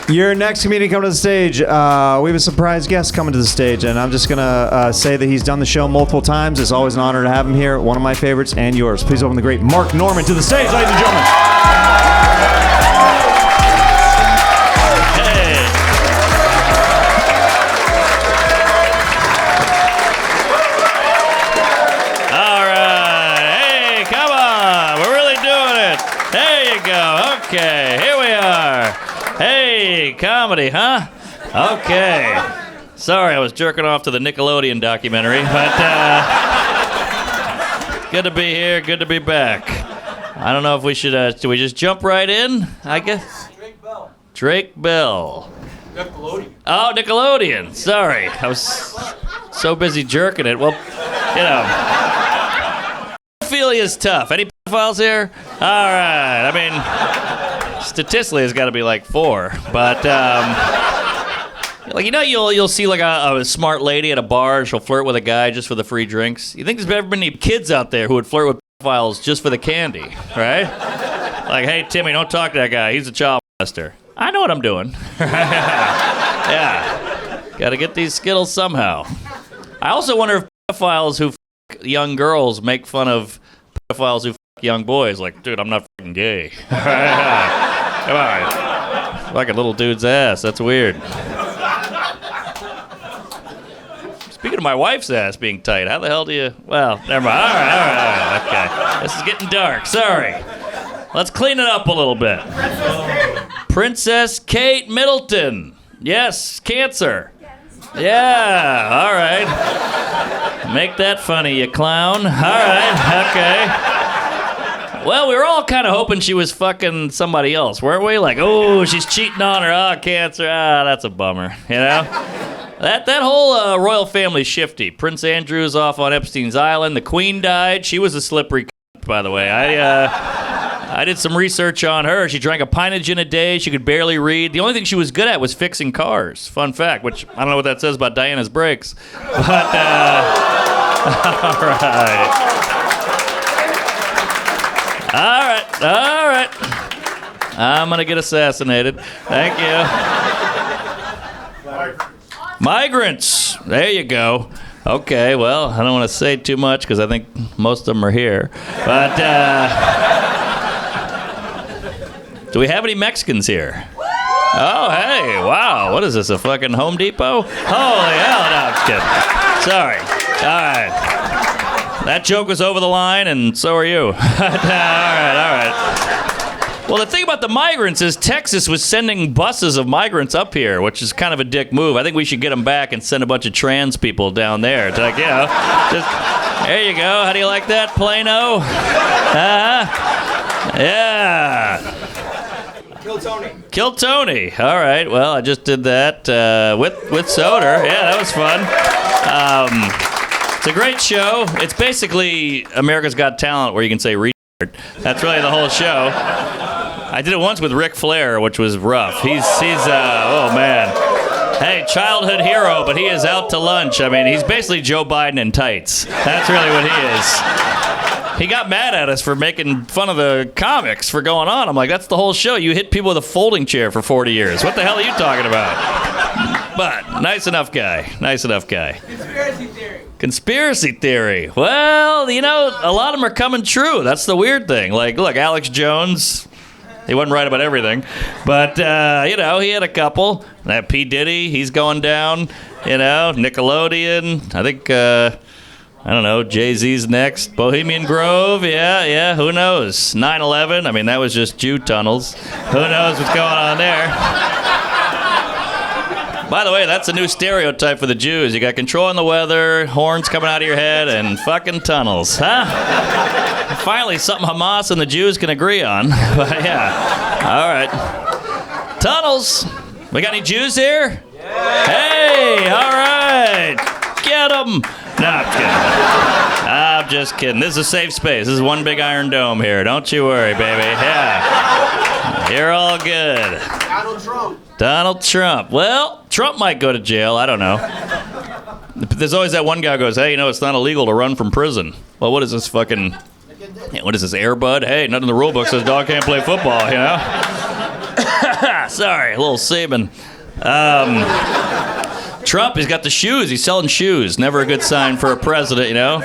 Your next comedian coming to the stage, we have a surprise guest coming to the stage, and I'm just going to say that he's done the show multiple times. It's always an honor to have him here. One of my favorites and yours. Please welcome the great Mark Norman to the stage, ladies and gentlemen. Okay, here we are. Hey, comedy, huh? Okay. Sorry, I was jerking off to the Nickelodeon documentary, but good to be here, good to be back. I don't know if we should we just jump right in, I guess? Drake Bell. Drake Bell. Nickelodeon. Oh, Nickelodeon. Sorry, I was so busy jerking it. Well, pedophilia is tough. Any pedophiles here? All right, I mean, statistically, it's got to be like 4, but you'll see like a smart lady at a bar. She'll flirt with a guy just for the free drinks. You think there's ever been any kids out there who would flirt with pedophiles just for the candy, right? Like, hey, Timmy, don't talk to that guy. He's a child molester. I know what I'm doing. Yeah, got to get these Skittles somehow. I also wonder if pedophiles who f*** young girls make fun of pedophiles who f*** young boys. Like, dude, I'm not f***ing gay. Come on. Like a little dude's ass. That's weird. Speaking of my wife's ass being tight, how the hell do you... Well, never mind. All right. Okay. This is getting dark. Sorry. Let's clean it up a little bit. Princess Kate Middleton. Yes, cancer. Yeah, all right. Make that funny, you clown. All right, okay. Well, we were all kind of hoping she was fucking somebody else, weren't we? Like, oh, she's cheating on her. Oh, cancer. Ah, that's a bummer, you know? That whole royal family shifty. Prince Andrew's off on Epstein's Island. The Queen died. She was a slippery by the way. I did some research on her. She drank a pint of gin a day. She could barely read. The only thing she was good at was fixing cars. Fun fact, which I don't know what that says about Diana's brakes. But, all right. I'm going to get assassinated. Thank you. Migrants. There you go. Okay, well, I don't want to say too much because I think most of them are here. But, do we have any Mexicans here? Oh, hey, wow. What is this, a fucking Home Depot? Holy hell, no, I'm kidding. Sorry. All right. That joke was over the line, and so are you. All right. Well, the thing about the migrants is Texas was sending buses of migrants up here, which is kind of a dick move. I think we should get them back and send a bunch of trans people down there. To, like, just, there you go. How do you like that, Plano? Yeah. Kill Tony. All right. Well, I just did that with Soder. Yeah, that was fun. It's a great show. It's basically America's Got Talent, where you can say retard. That's really the whole show. I did it once with Ric Flair, which was rough. He's oh man. Hey, childhood hero, but he is out to lunch. I mean, he's basically Joe Biden in tights. That's really what he is. He got mad at us for making fun of the comics for going on. I'm like, that's the whole show. You hit people with a folding chair for 40 years. What the hell are you talking about? But nice enough guy. Nice enough guy. Conspiracy theory. Conspiracy theory. Well, you know, a lot of them are coming true. That's the weird thing. Like, look, Alex Jones. He wasn't right about everything. But, you know, he had a couple. That P. Diddy, he's going down. You know, Nickelodeon. I think, I don't know, Jay-Z's next. Bohemian Grove, yeah, who knows? 9/11, I mean, that was just Jew tunnels. Who knows what's going on there? By the way, that's a new stereotype for the Jews. You got controlling the weather, horns coming out of your head, and fucking tunnels, huh? Finally, something Hamas and the Jews can agree on. But yeah, all right. Tunnels. We got any Jews here? Yeah. Hey, all right. Get them. No, I'm just kidding. This is a safe space. This is one big Iron Dome here. Don't you worry, baby. Yeah. You're all good. Donald Trump. Well, Trump might go to jail. I don't know. There's always that one guy who goes, hey, you know, it's not illegal to run from prison. Well, what is this fucking... What is this, Air Bud? Hey, nothing in the rule book says dog can't play football, you know? Sorry, a little semen. Trump, he's got the shoes. He's selling shoes. Never a good sign for a president, you know?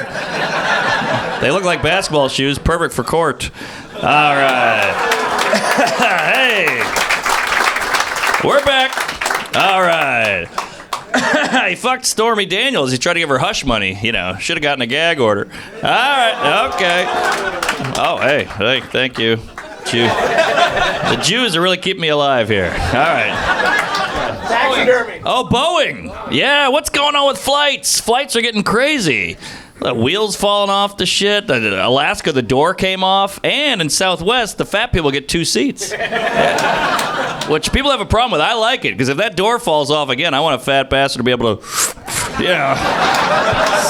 They look like basketball shoes. Perfect for court. All right. Hey. We're back. All right. He fucked Stormy Daniels. He tried to give her hush money. You know, should have gotten a gag order. All right. Okay. Oh, hey, thank you. The Jews are really keeping me alive here. All right. Taxidermy. Oh, Boeing. Yeah, what's going on with flights? Flights are getting crazy. The wheels falling off the shit. Alaska, the door came off. And in Southwest, the fat people get 2 seats. Which people have a problem with. I like it, because if that door falls off again, I want a fat bastard to be able to, you know,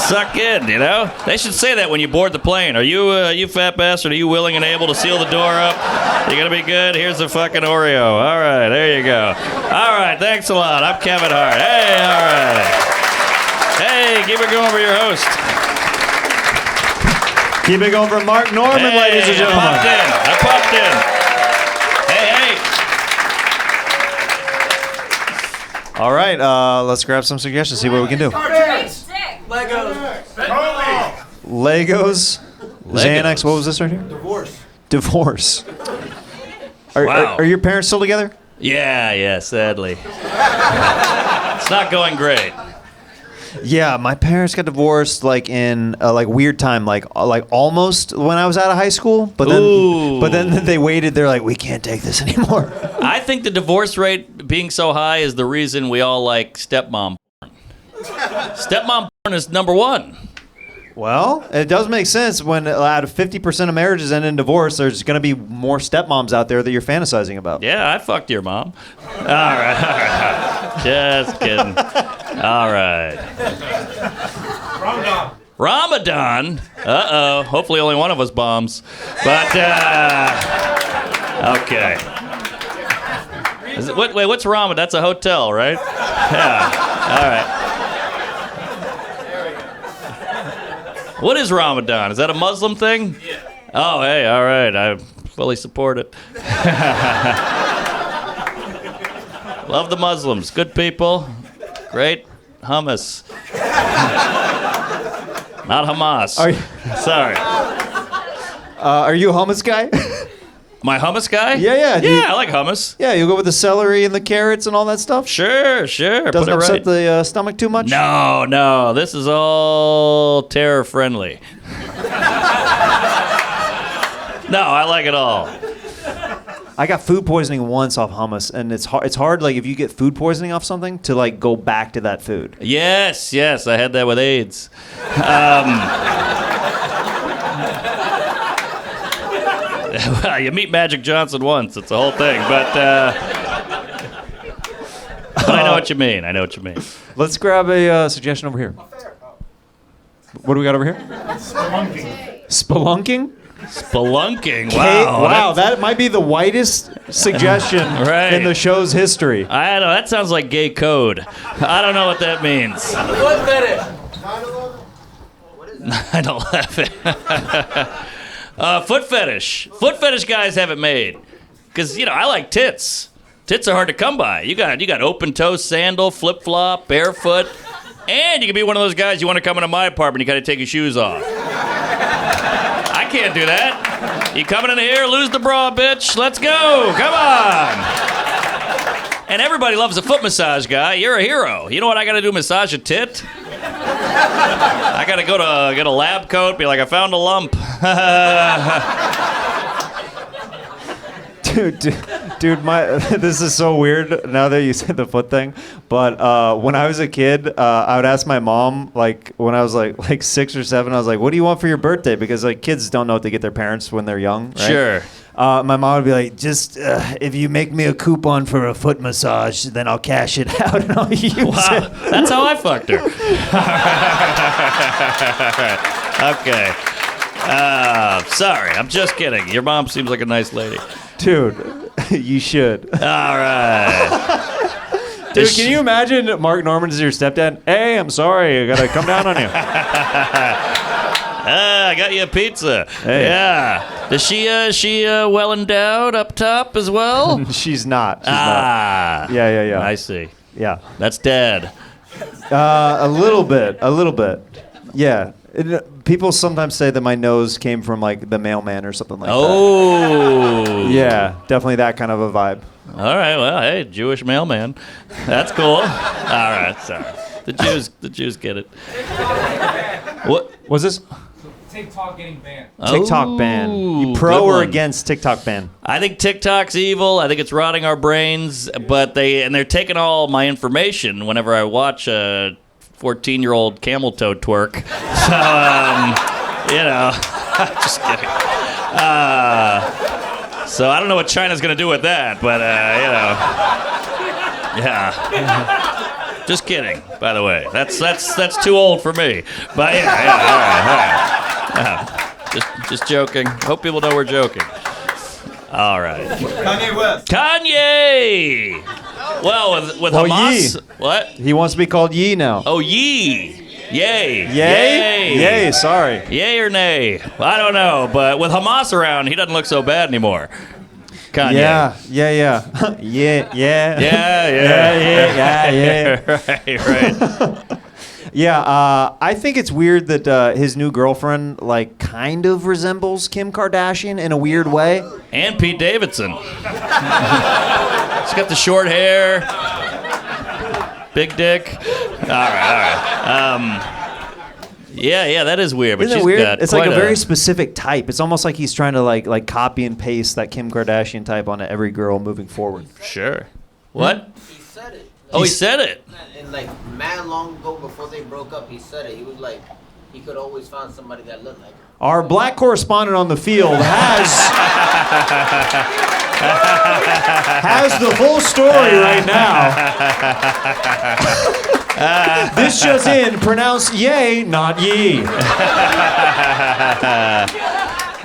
suck in, you know? They should say that when you board the plane. Are you fat bastard, are you willing and able to seal the door up? You gonna be good? Here's a fucking Oreo. All right, there you go. All right, thanks a lot. I'm Kevin Hart. Hey, all right. Hey, keep it going for your host. Keep it going for Mark Norman, ladies and gentlemen. I popped in. All right, let's grab some suggestions, see what we can do. Legos. Xanax, what was this right here? Divorce. Wow. Are your parents still together? Yeah, sadly. It's not going great. Yeah, my parents got divorced like in like weird time, like almost when I was out of high school. But then they waited. They're like, we can't take this anymore. I think the divorce rate being so high is the reason we all like stepmom porn. Stepmom porn is number one. Well, it does make sense when out of 50% of marriages end in divorce, there's going to be more stepmoms out there that you're fantasizing about. Yeah, I fucked your mom. All right. Just kidding. All right. Ramadan. Uh-oh. Hopefully only one of us bombs. But, okay. Wait, what's Ramadan? That's a hotel, right? Yeah. All right. What is Ramadan? Is that a Muslim thing? Yeah. Oh, hey, all right. I fully support it. Love the Muslims. Good people. Great hummus. Not Hamas. Sorry. Are you a hummus guy? My hummus guy? Yeah. Yeah, I like hummus. Yeah, you go with the celery and the carrots and all that stuff? Sure. Doesn't upset the stomach too much? No. This is all terror friendly. No, I like it all. I got food poisoning once off hummus, and it's hard like if you get food poisoning off something to like go back to that food. Yes, I had that with AIDS. Well, you meet Magic Johnson once, it's a whole thing, but I know what you mean. Let's grab a suggestion over here. What do we got over here? Spelunking? Wow, that might be the whitest suggestion in the show's history. I know, that sounds like gay code. I don't know what that means. 9/11. Foot fetish. Foot fetish guys have it made. Because, I like tits. Tits are hard to come by. You got open toe sandal, flip flop, barefoot, and you can be one of those guys you want to come into my apartment. You got to take your shoes off. I can't do that. You coming in here? Lose the bra, bitch. Let's go. Come on. And everybody loves a foot massage guy. You're a hero. You know what I got to do? Massage a tit. I got to go to get a lab coat. Be like, I found a lump. Dude, this is so weird now that you said the foot thing. But when I was a kid, I would ask my mom, like when I was like 6 or 7, I was like, "What do you want for your birthday?" Because like kids don't know what to get their parents when they're young, right? Sure. My mom would be like, "Just if you make me a coupon for a foot massage, then I'll cash it out and I'll use it." That's how I fucked her. Okay. Sorry, I'm just kidding. Your mom seems like a nice lady. Dude, you should. All right. Dude, can you imagine Mark Norman as your stepdad? Hey, I'm sorry, I gotta come down on you. I got you a pizza. Hey. Yeah. Is she well endowed up top as well? She's not. She's not. Yeah. I see. Yeah. That's dad. A little bit. Yeah. People sometimes say that my nose came from like the mailman or something like that. Oh. Yeah, definitely that kind of a vibe. All right. Well, hey, Jewish mailman. That's cool. All right. Sorry. The Jews get it. What was this? TikTok getting banned. TikTok ban. You pro or against TikTok ban? I think TikTok's evil. I think it's rotting our brains. But they're taking all my information whenever I watch 14-year-old camel toe twerk. So, just kidding. So I don't know what China's going to do with that, but, yeah. Just kidding, by the way. That's too old for me. But, all right. Just joking. Hope people know we're joking. All right. Kanye West. Kanye! Well, with Hamas... Ye. What? He wants to be called Ye now. Oh, Yee. Yay. Yay? Yay, sorry. Yay or nay? I don't know, but with Hamas around, he doesn't look so bad anymore. Kanye. Yeah. Right. Yeah, I think it's weird that his new girlfriend like kind of resembles Kim Kardashian in a weird way. And Pete Davidson. She's got the short hair, big dick. All right. Yeah, that is weird. But Isn't it she's weird? got It's quite like a very specific type. It's almost like he's trying to like copy and paste that Kim Kardashian type onto every girl moving forward. Sure. What? He said it. He said it. And like man long ago before they broke up, he said it. He was like, he could always find somebody that looked like her. Our black correspondent on the field has the full story right now. This just in, pronounced yay, not ye.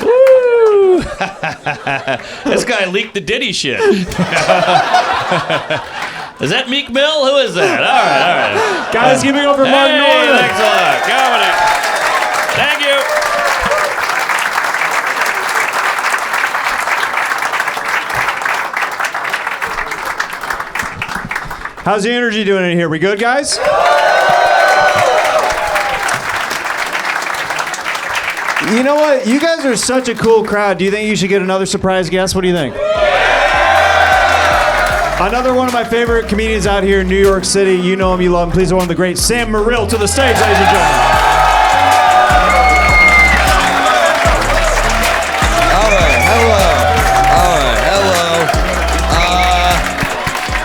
Woo! This guy leaked the Diddy shit. Is that Meek Mill? Who is that? All right. Guys, give me over Mark Norman. Thanks a lot. Comedy. Thank you. How's the energy doing in here? We good, guys? You know what? You guys are such a cool crowd. Do you think you should get another surprise guest? What do you think? Another one of my favorite comedians out here in New York City. You know him, you love him. Please welcome the great Sam Morril to the stage, ladies and gentlemen. All right,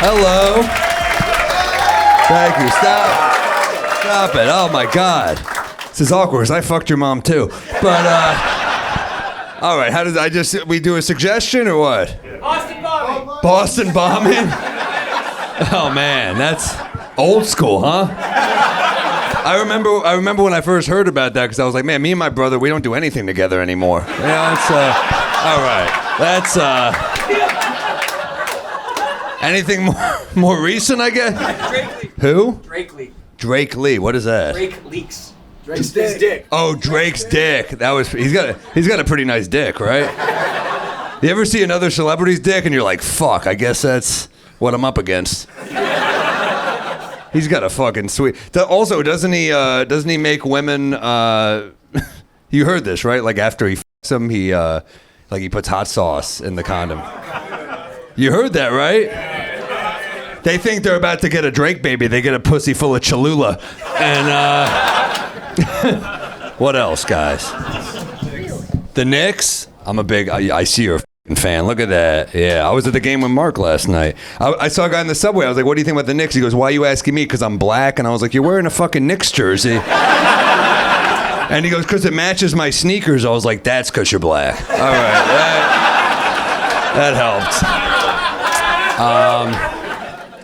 hello. Thank you. Stop it. Oh my God. This is awkward 'cause I fucked your mom too. But all right, we do a suggestion or what? Boston bombing? Oh man, that's old school, huh? I remember when I first heard about that because I was like, man, me and my brother, we don't do anything together anymore. Yeah, it's all right. That's anything more recent, I guess. Drake Lee. Who? Drake Lee. Drake Lee. What is that? Drake leaks. Drake's dick. Oh, Drake's dick. He's got a pretty nice dick, right? You ever see another celebrity's dick and you're like, fuck, I guess that's what I'm up against. He's got a fucking sweet. Also, doesn't he make women? You heard this, right? Like after he fucks them, he puts hot sauce in the condom. You heard that, right? They think they're about to get a Drake baby. They get a pussy full of Cholula. And what else, guys? The Knicks. I see you're a f***ing fan. Look at that. Yeah, I was at the game with Mark last night. I saw a guy in the subway. I was like, what do you think about the Knicks? He goes, why are you asking me? Because I'm black. And I was like, you're wearing a fucking Knicks jersey. And he goes, because it matches my sneakers. I was like, that's because you're black. All right. That helped.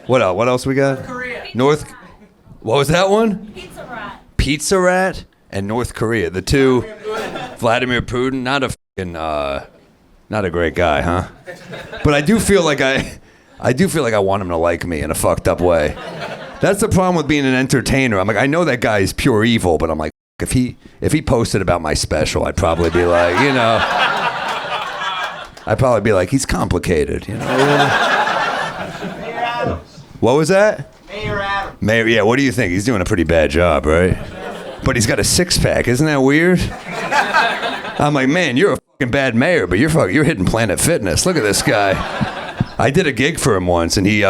What else? What else we got? Korea. What was that one? Pizza Rat. Pizza Rat and North Korea. The two. Vladimir Putin. Not a great guy, huh? But I do feel like I want him to like me in a fucked up way. That's the problem with being an entertainer. I'm like, I know that guy is pure evil, but I'm like, if he posted about my special, I'd probably be like, he's complicated, What was that? Mayor Adam. Mayor, yeah, what do you think? He's doing a pretty bad job, right? But he's got a six-pack. Isn't that weird? I'm like, man, you're a fucking bad mayor, but you're hitting Planet Fitness. Look at this guy. I did a gig for him once, and he,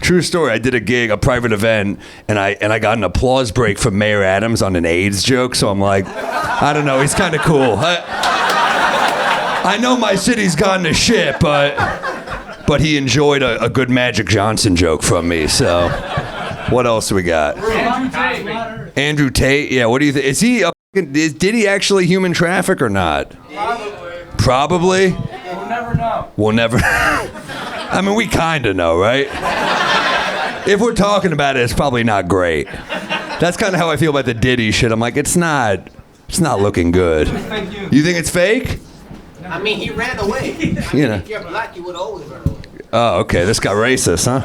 true story, I did a private event, and I got an applause break from Mayor Adams on an AIDS joke, so I'm like, I don't know, he's kind of cool. I know my city's gone to shit, but he enjoyed a good Magic Johnson joke from me, so what else we got? Andrew Tate, yeah, what do you think? Did he actually human traffic or not? Probably? We'll never know. We'll never. I mean, we kind of know, right? If we're talking about it, it's probably not great. That's kind of how I feel about the Diddy shit. I'm like, it's not looking good. You think it's fake? I mean, he ran away. If you're black, you would always run away. Oh, okay. This got racist, huh?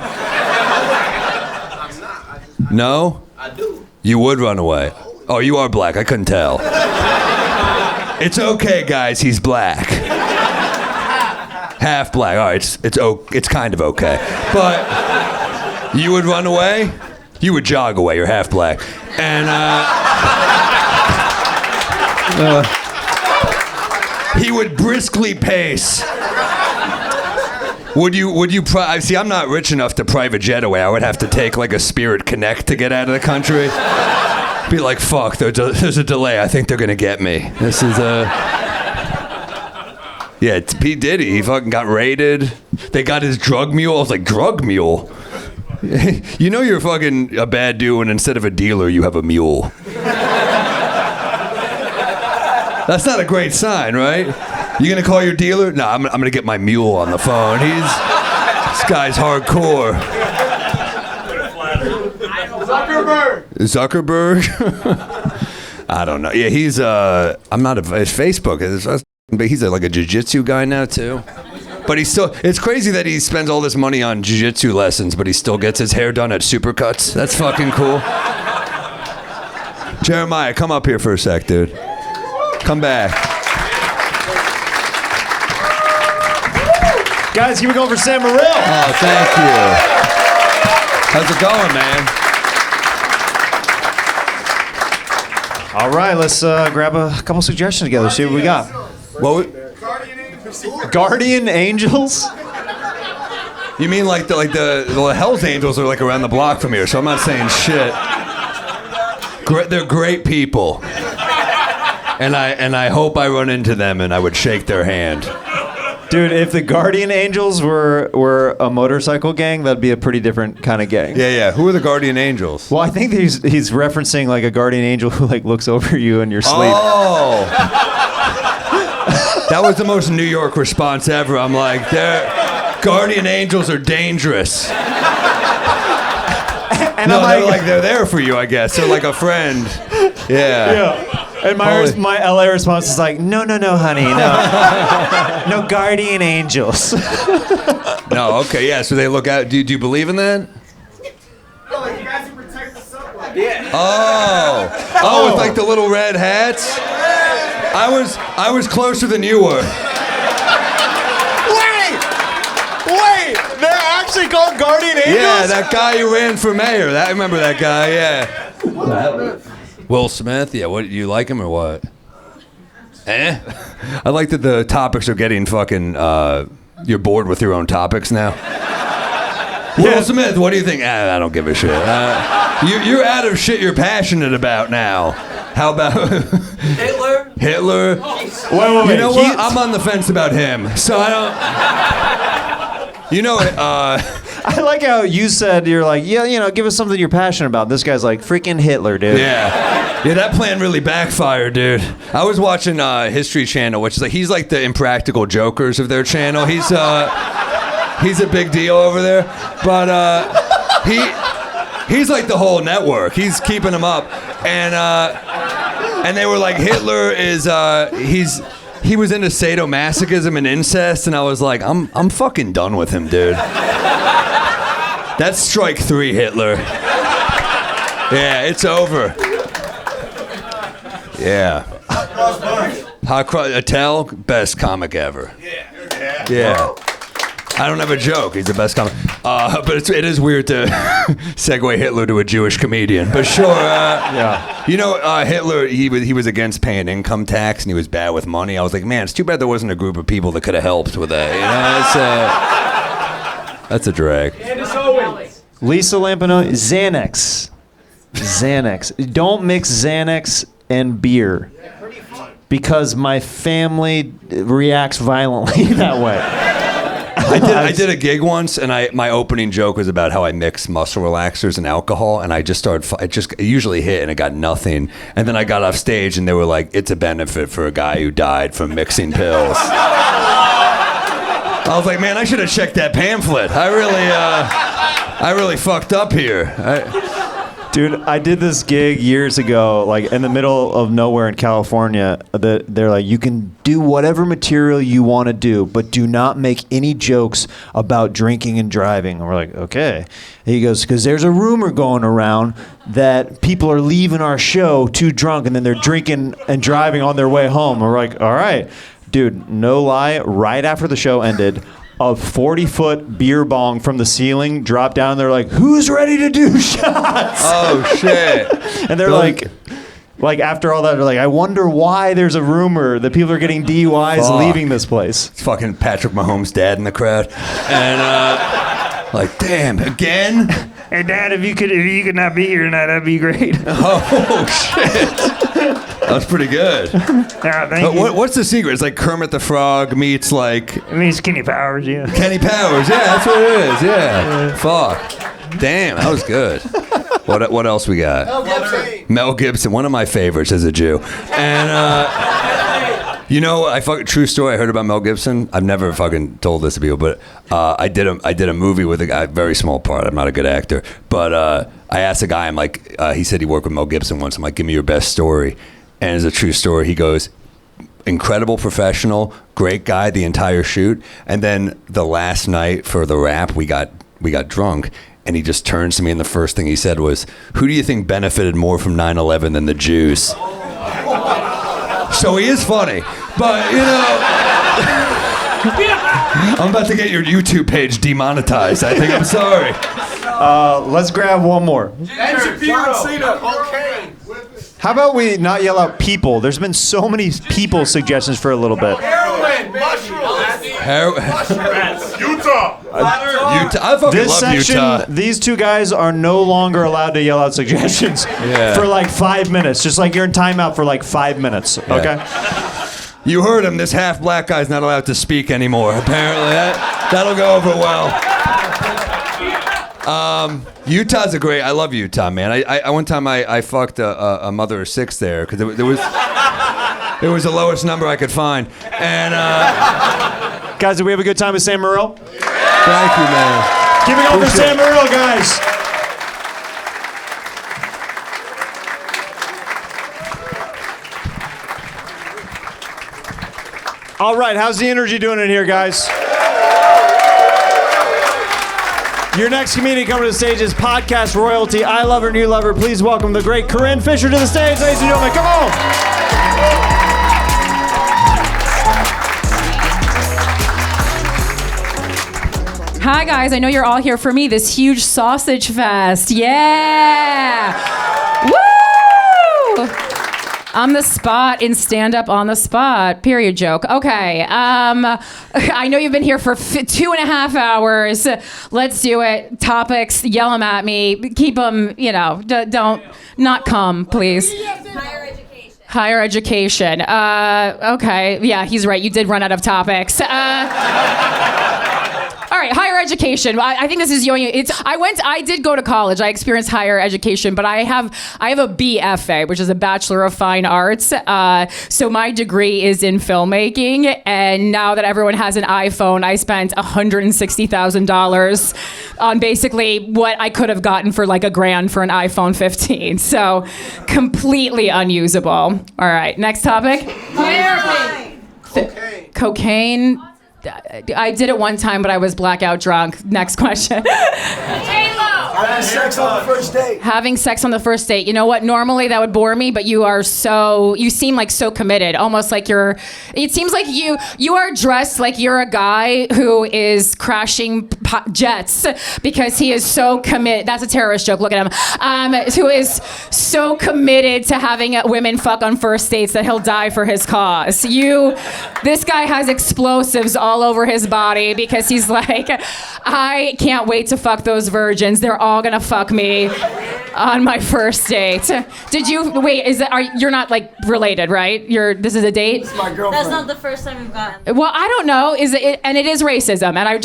I'm not. No? I do. You would run away. Oh, you are black. I couldn't tell. It's okay, guys. He's black. Half black. All right, it's kind of okay. But you would run away? You would jog away. You're half black. And he would briskly pace. Would you see, I'm not rich enough to private jet away. I would have to take like a Spirit Connect to get out of the country. Be like, fuck, there's a delay. I think they're going to get me. This is yeah, it's P. Diddy. He fucking got raided. They got his drug mule. I was like, drug mule? You know you're fucking a bad dude when instead of a dealer, you have a mule. That's not a great sign, right? You gonna call your dealer? No, I'm gonna get my mule on the phone. This guy's hardcore. Zuckerberg? I don't know. Yeah, he's I'm not his Facebook. But he's like a jiu-jitsu guy now too. But it's crazy that he spends all this money on jiu-jitsu lessons, but he still gets his hair done at Supercuts. That's fucking cool. Jeremiah, come up here for a sec, dude. Come back. Guys, keep it going for Sam Morril. Oh, thank you. How's it going, man? All right, let's grab a couple suggestions together. See what we got. Guardian Angels? You mean like the Hell's Angels are like around the block from here, so I'm not saying shit. They're great people. And I hope I run into them and I would shake their hand. Dude, if the Guardian Angels were a motorcycle gang, that'd be a pretty different kind of gang. Yeah. Who are the Guardian Angels? Well, I think he's referencing like a guardian angel who like looks over you in your sleep. Oh. That was the most New York response ever. I'm like, Guardian Angels are dangerous. And no, they're there for you, I guess. They're like a friend. Yeah. And my LA response is like, no, honey, no. No Guardian Angels. No, okay, yeah, so they look out. Do you believe in that? Oh, with like the little red hats. I was closer than you were. Wait, they're actually called Guardian Angels? Yeah, that guy who ran for mayor. I remember that guy. Yeah. Will Smith. Yeah. What, you like him or what? I like that the topics are getting fucking. You're bored with your own topics now. Will Smith, what do you think? I don't give a shit. You're out of shit you're passionate about now. How about Hitler? Hitler? Wait. You know what? I'm on the fence about him, so I don't. You know, I like how you said you're like, yeah, give us something you're passionate about. This guy's like, freaking Hitler, dude. Yeah, that plan really backfired, dude. I was watching History Channel, which is like he's like the Impractical Jokers of their channel. He's a big deal over there, but he's like the whole network. He's keeping them up, and they were like, Hitler is he was into sadomasochism and incest, and I was like, I'm fucking done with him, dude. That's strike 3, Hitler. Yeah, it's over. Yeah. Attell, best comic ever. Yeah. I don't have a joke. He's the best comic. But it is weird to segue Hitler to a Jewish comedian. But sure. Yeah. You know, Hitler, he was against paying income tax and he was bad with money. I was like, man, it's too bad there wasn't a group of people that could have helped with that. You know, that's a drag. Lisa Lampanoni, Xanax. Don't mix Xanax and beer. Because my family reacts violently that way. I did a gig once, and my opening joke was about how I mix muscle relaxers and alcohol, and I just started. It usually hit, and it got nothing. And then I got off stage, and they were like, "It's a benefit for a guy who died from mixing pills." I was like, "Man, I should have checked that pamphlet. I really fucked up here." Dude, I did this gig years ago, like in the middle of nowhere in California. They're like, you can do whatever material you want to do, but do not make any jokes about drinking and driving. And we're like, okay. And he goes, because there's a rumor going around that people are leaving our show too drunk and then they're drinking and driving on their way home. And we're like, all right. Dude, no lie, right after the show ended, a 40-foot beer bong from the ceiling dropped down. They're like, who's ready to do shots? Oh, shit. And they're like after all that, they're like, I wonder why there's a rumor that people are getting DUIs leaving this place. It's fucking Patrick Mahomes' dad in the crowd. And, like, damn, again? Hey, Dad, if you could not be here tonight, that'd be great. Oh, shit. That was pretty good. Thank you. What's the secret? It's like Kermit the Frog meets like... It means Kenny Powers, yeah. Kenny Powers, yeah, that's what it is, yeah. Fuck. Damn, that was good. What else we got? Mel Gibson, one of my favorites as a Jew. And, you know, true story, I heard about Mel Gibson. I've never fucking told this to people, but I did a movie with a guy, very small part. I'm not a good actor. But I asked a guy, I'm like, he said he worked with Mel Gibson once. I'm like, give me your best story. And it's a true story. He goes, incredible professional, great guy the entire shoot. And then the last night for the rap, we got drunk. And he just turns to me, and the first thing he said was, who do you think benefited more from 9/11 than the Jews? So he is funny. But, you know, I'm about to get your YouTube page demonetized. I think. I'm sorry. Let's grab one more. John Cena. Okay. How about we not yell out people? There's been so many people suggestions for a little bit. Heroin. Mushrooms. Utah. I fucking This love section, Utah. these two guys are no longer allowed to yell out suggestions for like 5 minutes. Just like you're in timeout for like 5 minutes. Okay. You heard him. This half black guy's not allowed to speak anymore. Apparently, that'll go over well. Utah's a great. I love Utah, man. I one time I fucked a mother of 6 there because it was the lowest number I could find. And guys, did we have a good time with Sam Morril? Thank you, man. Give it up for Sam Morril, guys. All right, how's the energy doing in here, guys? Your next comedian coming to the stage is podcast royalty. I love her, you love her. Please welcome the great Corinne Fisher to the stage, ladies and gentlemen. Come on. Hi guys, I know you're all here for me. This huge sausage fest. Yeah. Woo! On the spot in stand-up on the spot. Period joke. Okay. I know you've been here for 2.5 hours. Let's do it. Topics. Yell them at me. Keep them, don't not come, please. Higher education. Okay. Yeah, he's right. You did run out of topics. All right, higher education. I think this is I did go to college. I experienced higher education, but I have a BFA, which is a Bachelor of Fine Arts. So my degree is in filmmaking, and now that everyone has an iPhone, I spent $160,000 on basically what I could have gotten for like $1,000 for an iPhone 15. So completely unusable. All right, next topic. Cocaine. I did it one time, but I was blackout drunk. Next question. Having sex on the first date. Having sex on the first date. You know what? Normally that would bore me, but you seem like so committed. Almost like it seems like you are dressed like you're a guy who is crashing jets because he is so committed. That's a terrorist joke. Look at him. Who is so committed to having women fuck on first dates that he'll die for his cause. This guy has explosives all over his body because he's like, I can't wait to fuck those virgins. They're all gonna fuck me on my first date. You're not like related, right? This is a date? It's my girlfriend. That's not the first time we've gotten. Well, I don't know. And it is racism, and I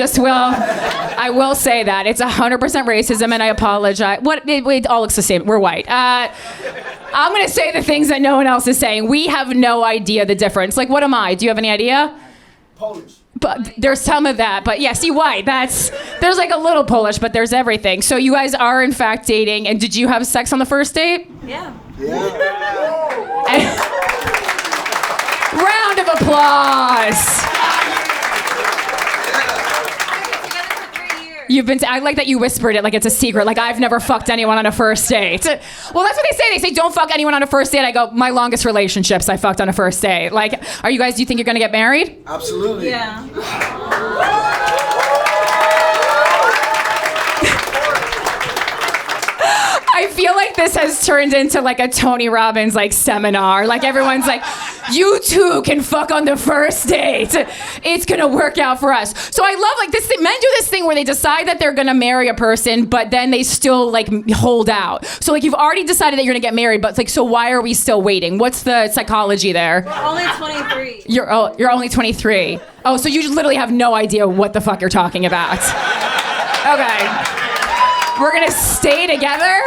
will say that it's 100% racism, and I apologize. It all looks the same. We're white. I'm gonna say the things that no one else is saying. We have no idea the difference. Like, what am I? Do you have any idea? Polish. But there's some of that. But yeah, see, white. There's like a little Polish, but there's everything. So you guys are in fact dating. And did you have sex on the first date? Yeah. Round of applause. I like that you whispered it like it's a secret. Like, I've never fucked anyone on a first date. Well, that's what they say. They say, don't fuck anyone on a first date. I go, my longest relationships I fucked on a first date. Like, do you think you're going to get married? Absolutely. Yeah. I feel like this has turned into like a Tony Robbins like seminar. Like, everyone's like, you two can fuck on the first date. It's gonna work out for us. So I love like this thing. Men do this thing where they decide that they're gonna marry a person, but then they still like hold out. So like, you've already decided that you're gonna get married, but it's like, so why are we still waiting? What's the psychology there? We're only 23. You're only 23. Oh, so you literally have no idea what the fuck you're talking about. Okay. We're gonna stay together?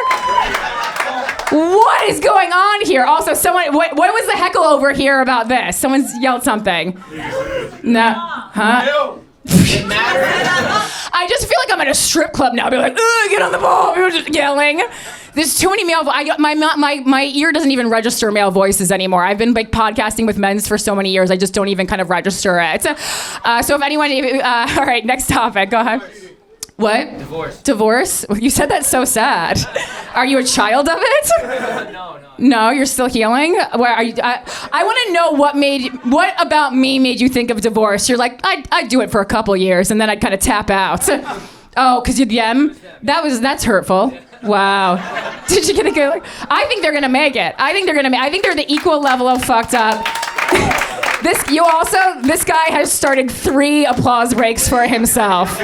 What is going on here? Also, what was the heckle over here about this? Someone's yelled something. No. Huh? I just feel like I'm at a strip club now. I'll be like, get on the ball. People just yelling. There's too many male my ear doesn't even register male voices anymore. I've been like podcasting with men for so many years. I just don't even kind of register it. So if anyone, all right, next topic. Go ahead. What? Divorce? You said that's so sad. Are you a child of it? No, you're still healing? Where are you? I want to know what about me made you think of divorce? You're like, I'd do it for a couple years and then I'd kind of tap out. Oh, because you'd that's hurtful. Wow. Did you get a good? I think they're gonna make it. I think they're the equal level of fucked up. This guy has started 3 applause breaks for himself.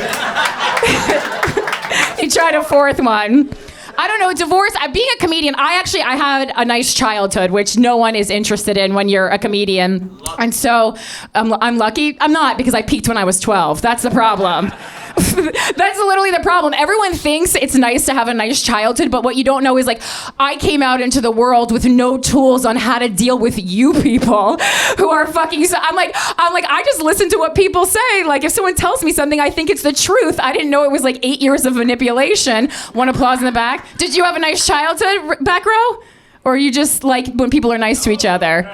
He tried a 4th one. I don't know, divorce, being a comedian, I had a nice childhood, which no one is interested in when you're a comedian. And so I'm lucky. I'm not, because I peaked when I was 12. That's the problem. That's literally the problem. Everyone thinks it's nice to have a nice childhood, but what you don't know is like, I came out into the world with no tools on how to deal with you people who are fucking. I'm like, I just listen to what people say. Like, if someone tells me something, I think it's the truth. I didn't know it was like 8 years of manipulation. One applause in the back. Did you have a nice childhood, back row? Or you just like when people are nice to each other?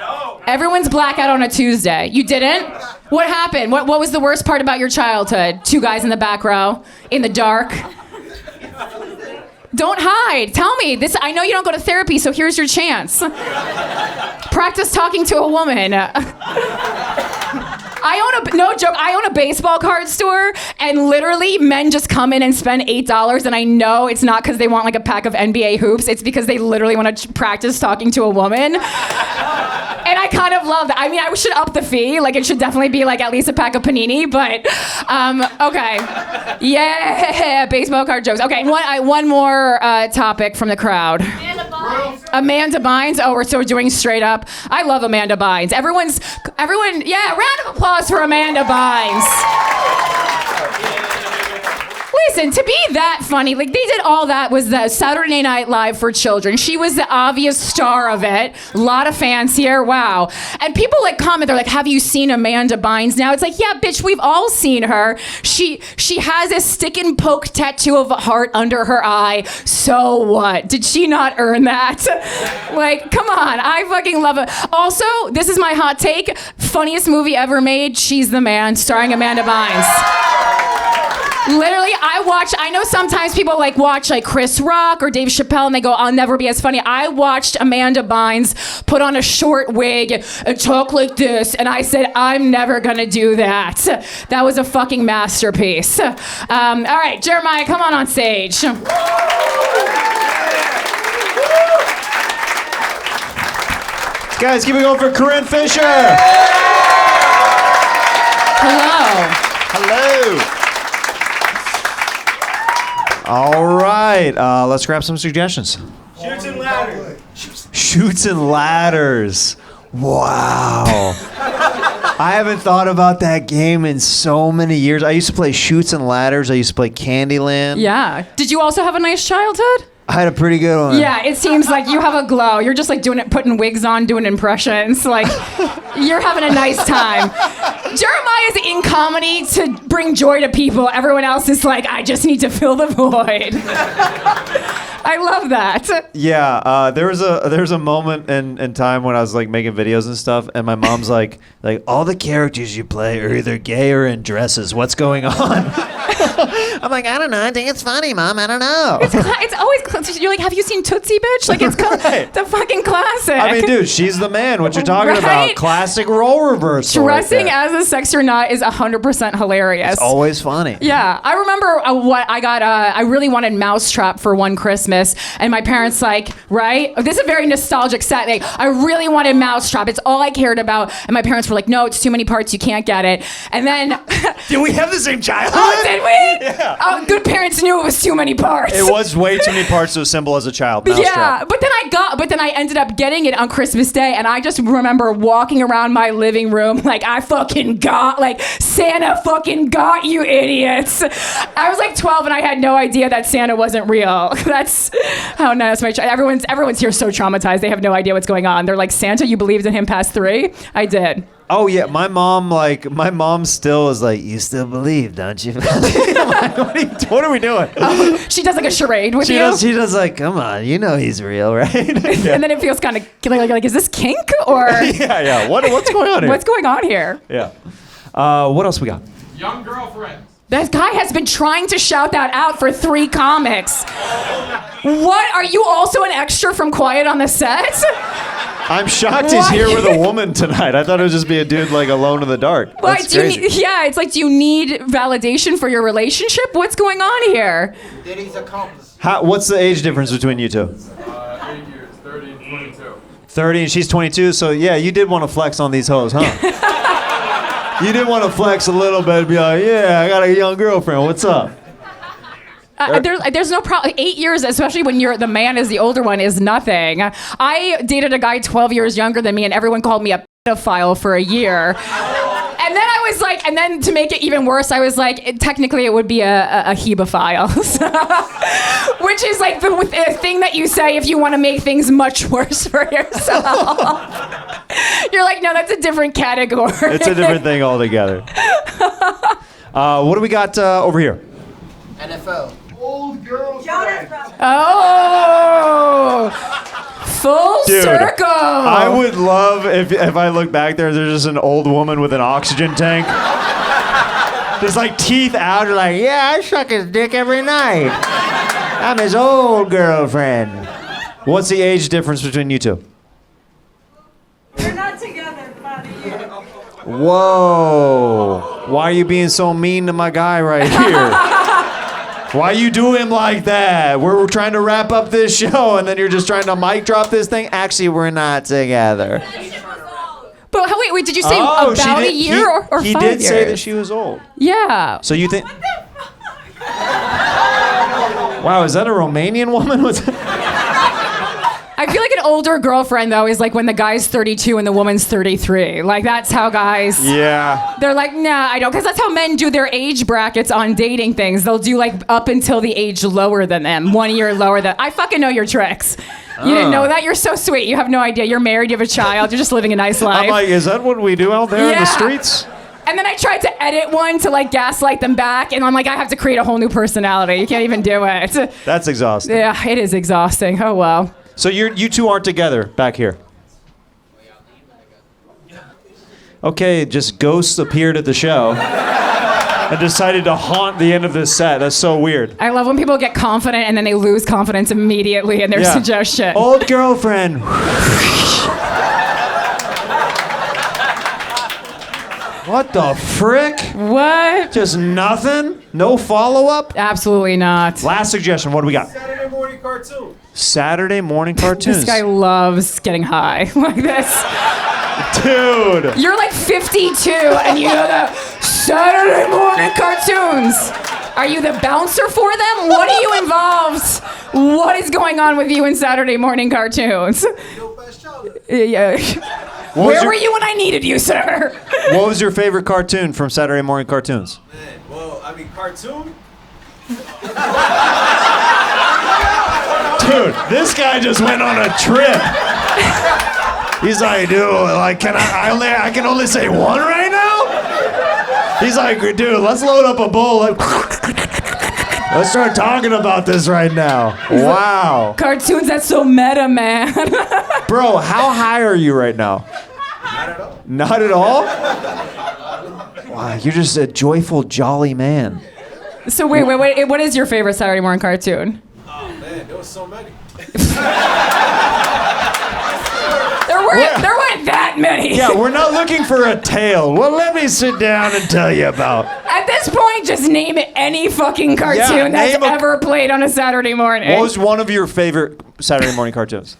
Everyone's blackout on a Tuesday. You didn't? What happened? What was the worst part about your childhood? 2 guys in the back row, in the dark. Don't hide. Tell me this. I know you don't go to therapy, so here's your chance. Practice talking to a woman. I own a baseball card store, and literally men just come in and spend $8, and I know it's not because they want like a pack of NBA hoops. It's because they literally want to practice talking to a woman. And I kind of love that. I mean, I should up the fee. Like, it should definitely be like at least a pack of Panini, but okay. Yeah, baseball card jokes. Okay, one more topic from the crowd. Amanda Bynes. Oh, we're so doing straight up. I love Amanda Bynes. Everyone, yeah, round of applause for Amanda Bynes. Listen, to be that funny, like they did all that was the Saturday Night Live for children. She was the obvious star of it. A lot of fans here, wow. And people like comment, they're like, have you seen Amanda Bynes now? It's like, yeah, bitch, we've all seen her. She has a stick and poke tattoo of a heart under her eye. So what? Did she not earn that? Like, come on, I fucking love it. Also, this is my hot take, funniest movie ever made, She's the Man, starring Amanda Bynes. Literally, I know sometimes people like watch like Chris Rock or Dave Chappelle and they go, I'll never be as funny. I watched Amanda Bynes put on a short wig and talk like this, and I said, I'm never gonna do that. That was a fucking masterpiece. All right, Jeremiah, come on stage. Guys, keep it going for Corinne Fisher. Hello. All right, let's grab some suggestions. Shoots and ladders. Shoots and ladders. Wow. I haven't thought about that game in so many years. I used to play Shoots and Ladders. I used to play Candyland. Yeah. Did you also have a nice childhood? I had a pretty good one. Yeah, it seems like you have a glow. You're just like putting wigs on, doing impressions. Like, you're having a nice time. Jeremiah's in comedy to bring joy to people. Everyone else is like, I just need to fill the void. I love that. Yeah, there was a moment in time when I was like making videos and stuff, and my mom's like all the characters you play are either gay or in dresses. What's going on? I'm like, I don't know. I think it's funny, Mom. I don't know. It's always. You're like, have you seen Tootsie Bitch? Like, it's right. The fucking classic. I mean, dude, She's the Man. What you're talking about? Classic role reversal. Dressing right as a sex or not is 100% hilarious. It's always funny. Yeah, I remember what I got. I really wanted Mousetrap for one Christmas, and my parents like, right? This is a very nostalgic set. Like, I really wanted Mousetrap. It's all I cared about, and my parents were like, no, it's too many parts. You can't get it. And then, did we have the same childhood? Oh, did we? Yeah. Oh, good parents knew it was too many parts. It was way too many parts to assemble as a child. Mousetrap. Yeah, but then I ended up getting it on Christmas Day, and I just remember walking around my living room like I fucking got, like, Santa fucking got you idiots. I was like 12 and I had no idea that Santa wasn't real. That's how nice my child. Everyone's here so traumatized. They have no idea what's going on. They're like, Santa, you believed in him past 3? I did. Oh yeah, my mom still is like, you still believe, don't you? What are we doing? Oh, she does like a charade with you. She does like, come on, you know he's real, right? Yeah. And then it feels kind of like, is this kink or? yeah. What's going on here? What's going on here? Yeah. What else we got? Young girlfriend. This guy has been trying to shout that out for 3 comics. What? Are you also an extra from Quiet on the Set? I'm shocked he's here with a woman tonight. I thought it would just be a dude like alone in the dark. That's crazy. It's like, do you need validation for your relationship? What's going on here? Diddy's accomplice. What's the age difference between you two? 8 years, 30 and 22. 30 and she's 22, so yeah, you did want to flex on these hoes, huh? You did want to flex a little bit and be like, yeah, I got a young girlfriend, what's up? There's no problem. 8 years, especially when the man is the older one, is nothing. I dated a guy 12 years younger than me, and everyone called me a pedophile for a year. And then I was like, and then to make it even worse, I was like, technically it would be a hebephile. Which is like the thing that you say if you want to make things much worse for yourself. You're like, no, that's a different category. It's a different thing altogether. What do we got over here? NFL. Old girls. Oh, full circle. I would love if I look back there's just an old woman with an oxygen tank. Just like teeth out, like, yeah, I suck his dick every night. I'm his old girlfriend. What's the age difference between you two? We're not together about a year. Whoa. Why are you being so mean to my guy right here? Why you do him like that? We're trying to wrap up this show and then you're just trying to mic drop this thing? Actually, we're not together. But wait, did you say Oh, she about did- a year or 5 years? He did say that she was old. Yeah. So you think... Wow, is that a Romanian woman? I feel like an older girlfriend, though, is like when the guy's 32 and the woman's 33. Like, that's how guys... Yeah. They're like, nah, I don't. Because that's how men do their age brackets on dating things. They'll do, like, up until the age lower than them. 1 year lower than... I fucking know your tricks. You didn't know that? You're so sweet. You have no idea. You're married. You have a child. You're just living a nice life. I'm like, is that what we do out there in the Yeah. streets? And then I tried to edit one to, like, gaslight them back. And I'm like, I have to create a whole new personality. You can't even do it. That's exhausting. Yeah, it is exhausting. Oh, well. So you two aren't together back here? Okay, just ghosts appeared at the show and decided to haunt the end of this set. That's so weird. I love when people get confident and then they lose confidence immediately in their Yeah. suggestion. Old girlfriend. What the frick? What? Just nothing? No follow-up? Absolutely not. Last suggestion, what do we got? Saturday morning cartoon. Saturday morning cartoons. This guy loves getting high like this. Dude. You're like 52 and you know the Saturday morning cartoons. Are you the bouncer for them? What are you involved? What is going on with you in Saturday morning cartoons? Yeah. Where were you when I needed you, sir? What was your favorite cartoon from Saturday morning cartoons? Man, well, I mean, cartoon? Dude, this guy just went on a trip. He's like, dude, like, I can only say one right now? He's like, dude, let's load up a bowl. Let's start talking about this right now. Wow. Cartoons, that's so meta, man. Bro, how high are you right now? Not at all. Not at all? Wow, you're just a joyful, jolly man. So wait. What is your favorite Saturday morning cartoon? Oh, man, there was so many. There weren't that many. Yeah, we're not looking for a tale. Well, let me sit down and tell you about. At this point, just name any fucking cartoon that's ever played on a Saturday morning. What was one of your favorite Saturday morning cartoons?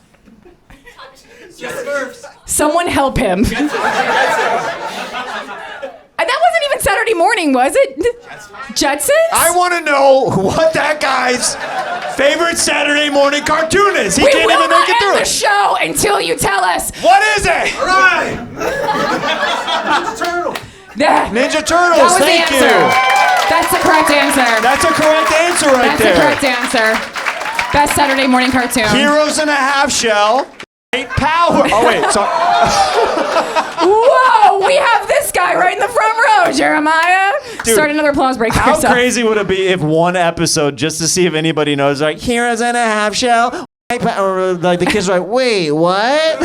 Someone help him. That wasn't even Saturday morning, was it? Jetsons? I want to know what that guy's favorite Saturday morning cartoon is. He can't even make it through. We will not end the show until you tell us. What is it? All right. Ninja Turtle. Ninja Turtles. That was Thank the you. answer. That's the correct answer. That's a correct answer right That's there. the correct answer. Best Saturday morning cartoon. Heroes in a Half Shell. Great power. Oh wait, sorry. Whoa, we have this guy right in the front row, Jeremiah. Dude, Start another applause break for How yourself. crazy would it be if one episode, just to see if anybody knows, like, Heroes in a Half Shell, or like the kids are like, wait, what?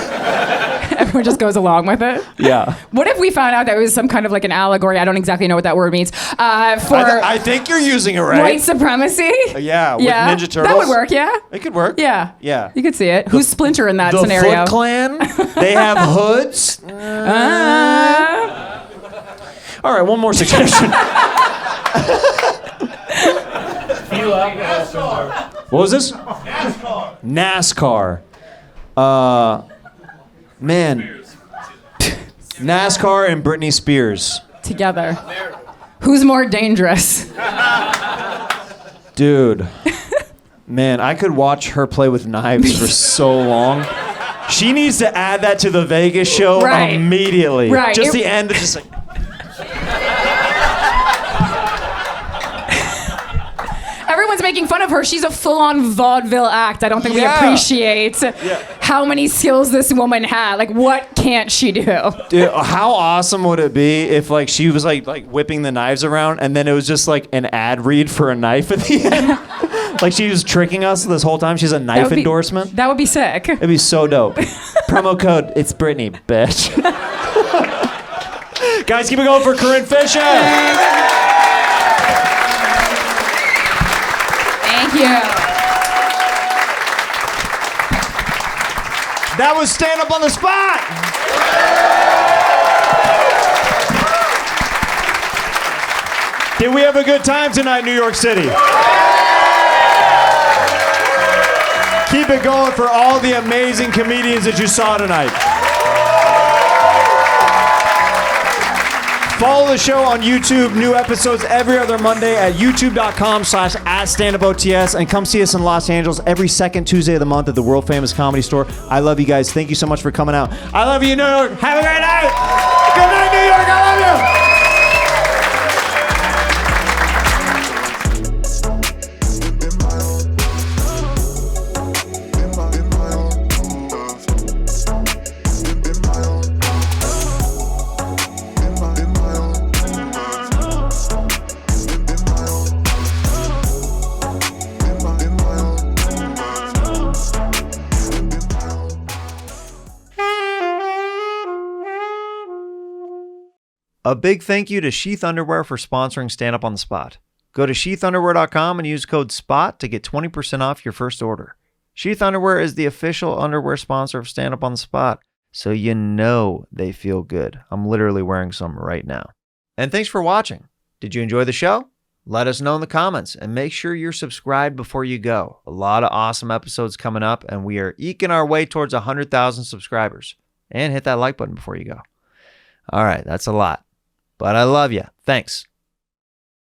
Everyone just goes along with it. Yeah. What if we found out that it was some kind of like an allegory? I don't exactly know what that word means. For I think you're using it right. white supremacy. Yeah, with Ninja Turtles. That would work, yeah. It could work. Yeah. Yeah. You could see it. Who's Splinter in that the scenario? Foot Clan. They have hoods. All right, one more suggestion. What was this? NASCAR. Man. NASCAR and Britney Spears. Together. Who's more dangerous? Dude. Man, I could watch her play with knives for so long. She needs to add that to the Vegas show immediately. Right. Just the end of just like. Everyone's making fun of her. She's a full-on vaudeville act. I don't think we appreciate how many skills this woman had. Like, what can't she do? Dude, how awesome would it be if like she was like whipping the knives around and then it was just like an ad read for a knife at the end? Like she was tricking us this whole time. She's a knife endorsement. That would be sick. It'd be so dope. Promo code, it's Britney, bitch. Guys, keep it going for Corinne Fisher. Thank you. That was Stand Up on the Spot. Did we have a good time tonight, New York City? Keep it going for all the amazing comedians that you saw tonight. Follow the show on YouTube. New episodes every other Monday at youtube.com/@standupots. And come see us in Los Angeles every second Tuesday of the month at the world famous Comedy Store. I love you guys. Thank you so much for coming out. I love you, New York. Have a great night. Good night, New York. I love you. A big thank you to Sheath Underwear for sponsoring Stand Up on the Spot. Go to sheathunderwear.com and use code SPOT to get 20% off your first order. Sheath Underwear is the official underwear sponsor of Stand Up on the Spot, so you know they feel good. I'm literally wearing some right now. And thanks for watching. Did you enjoy the show? Let us know in the comments, and make sure you're subscribed before you go. A lot of awesome episodes coming up, and we are eking our way towards 100,000 subscribers. And hit that like button before you go. All right, that's a lot. But I love you. Thanks.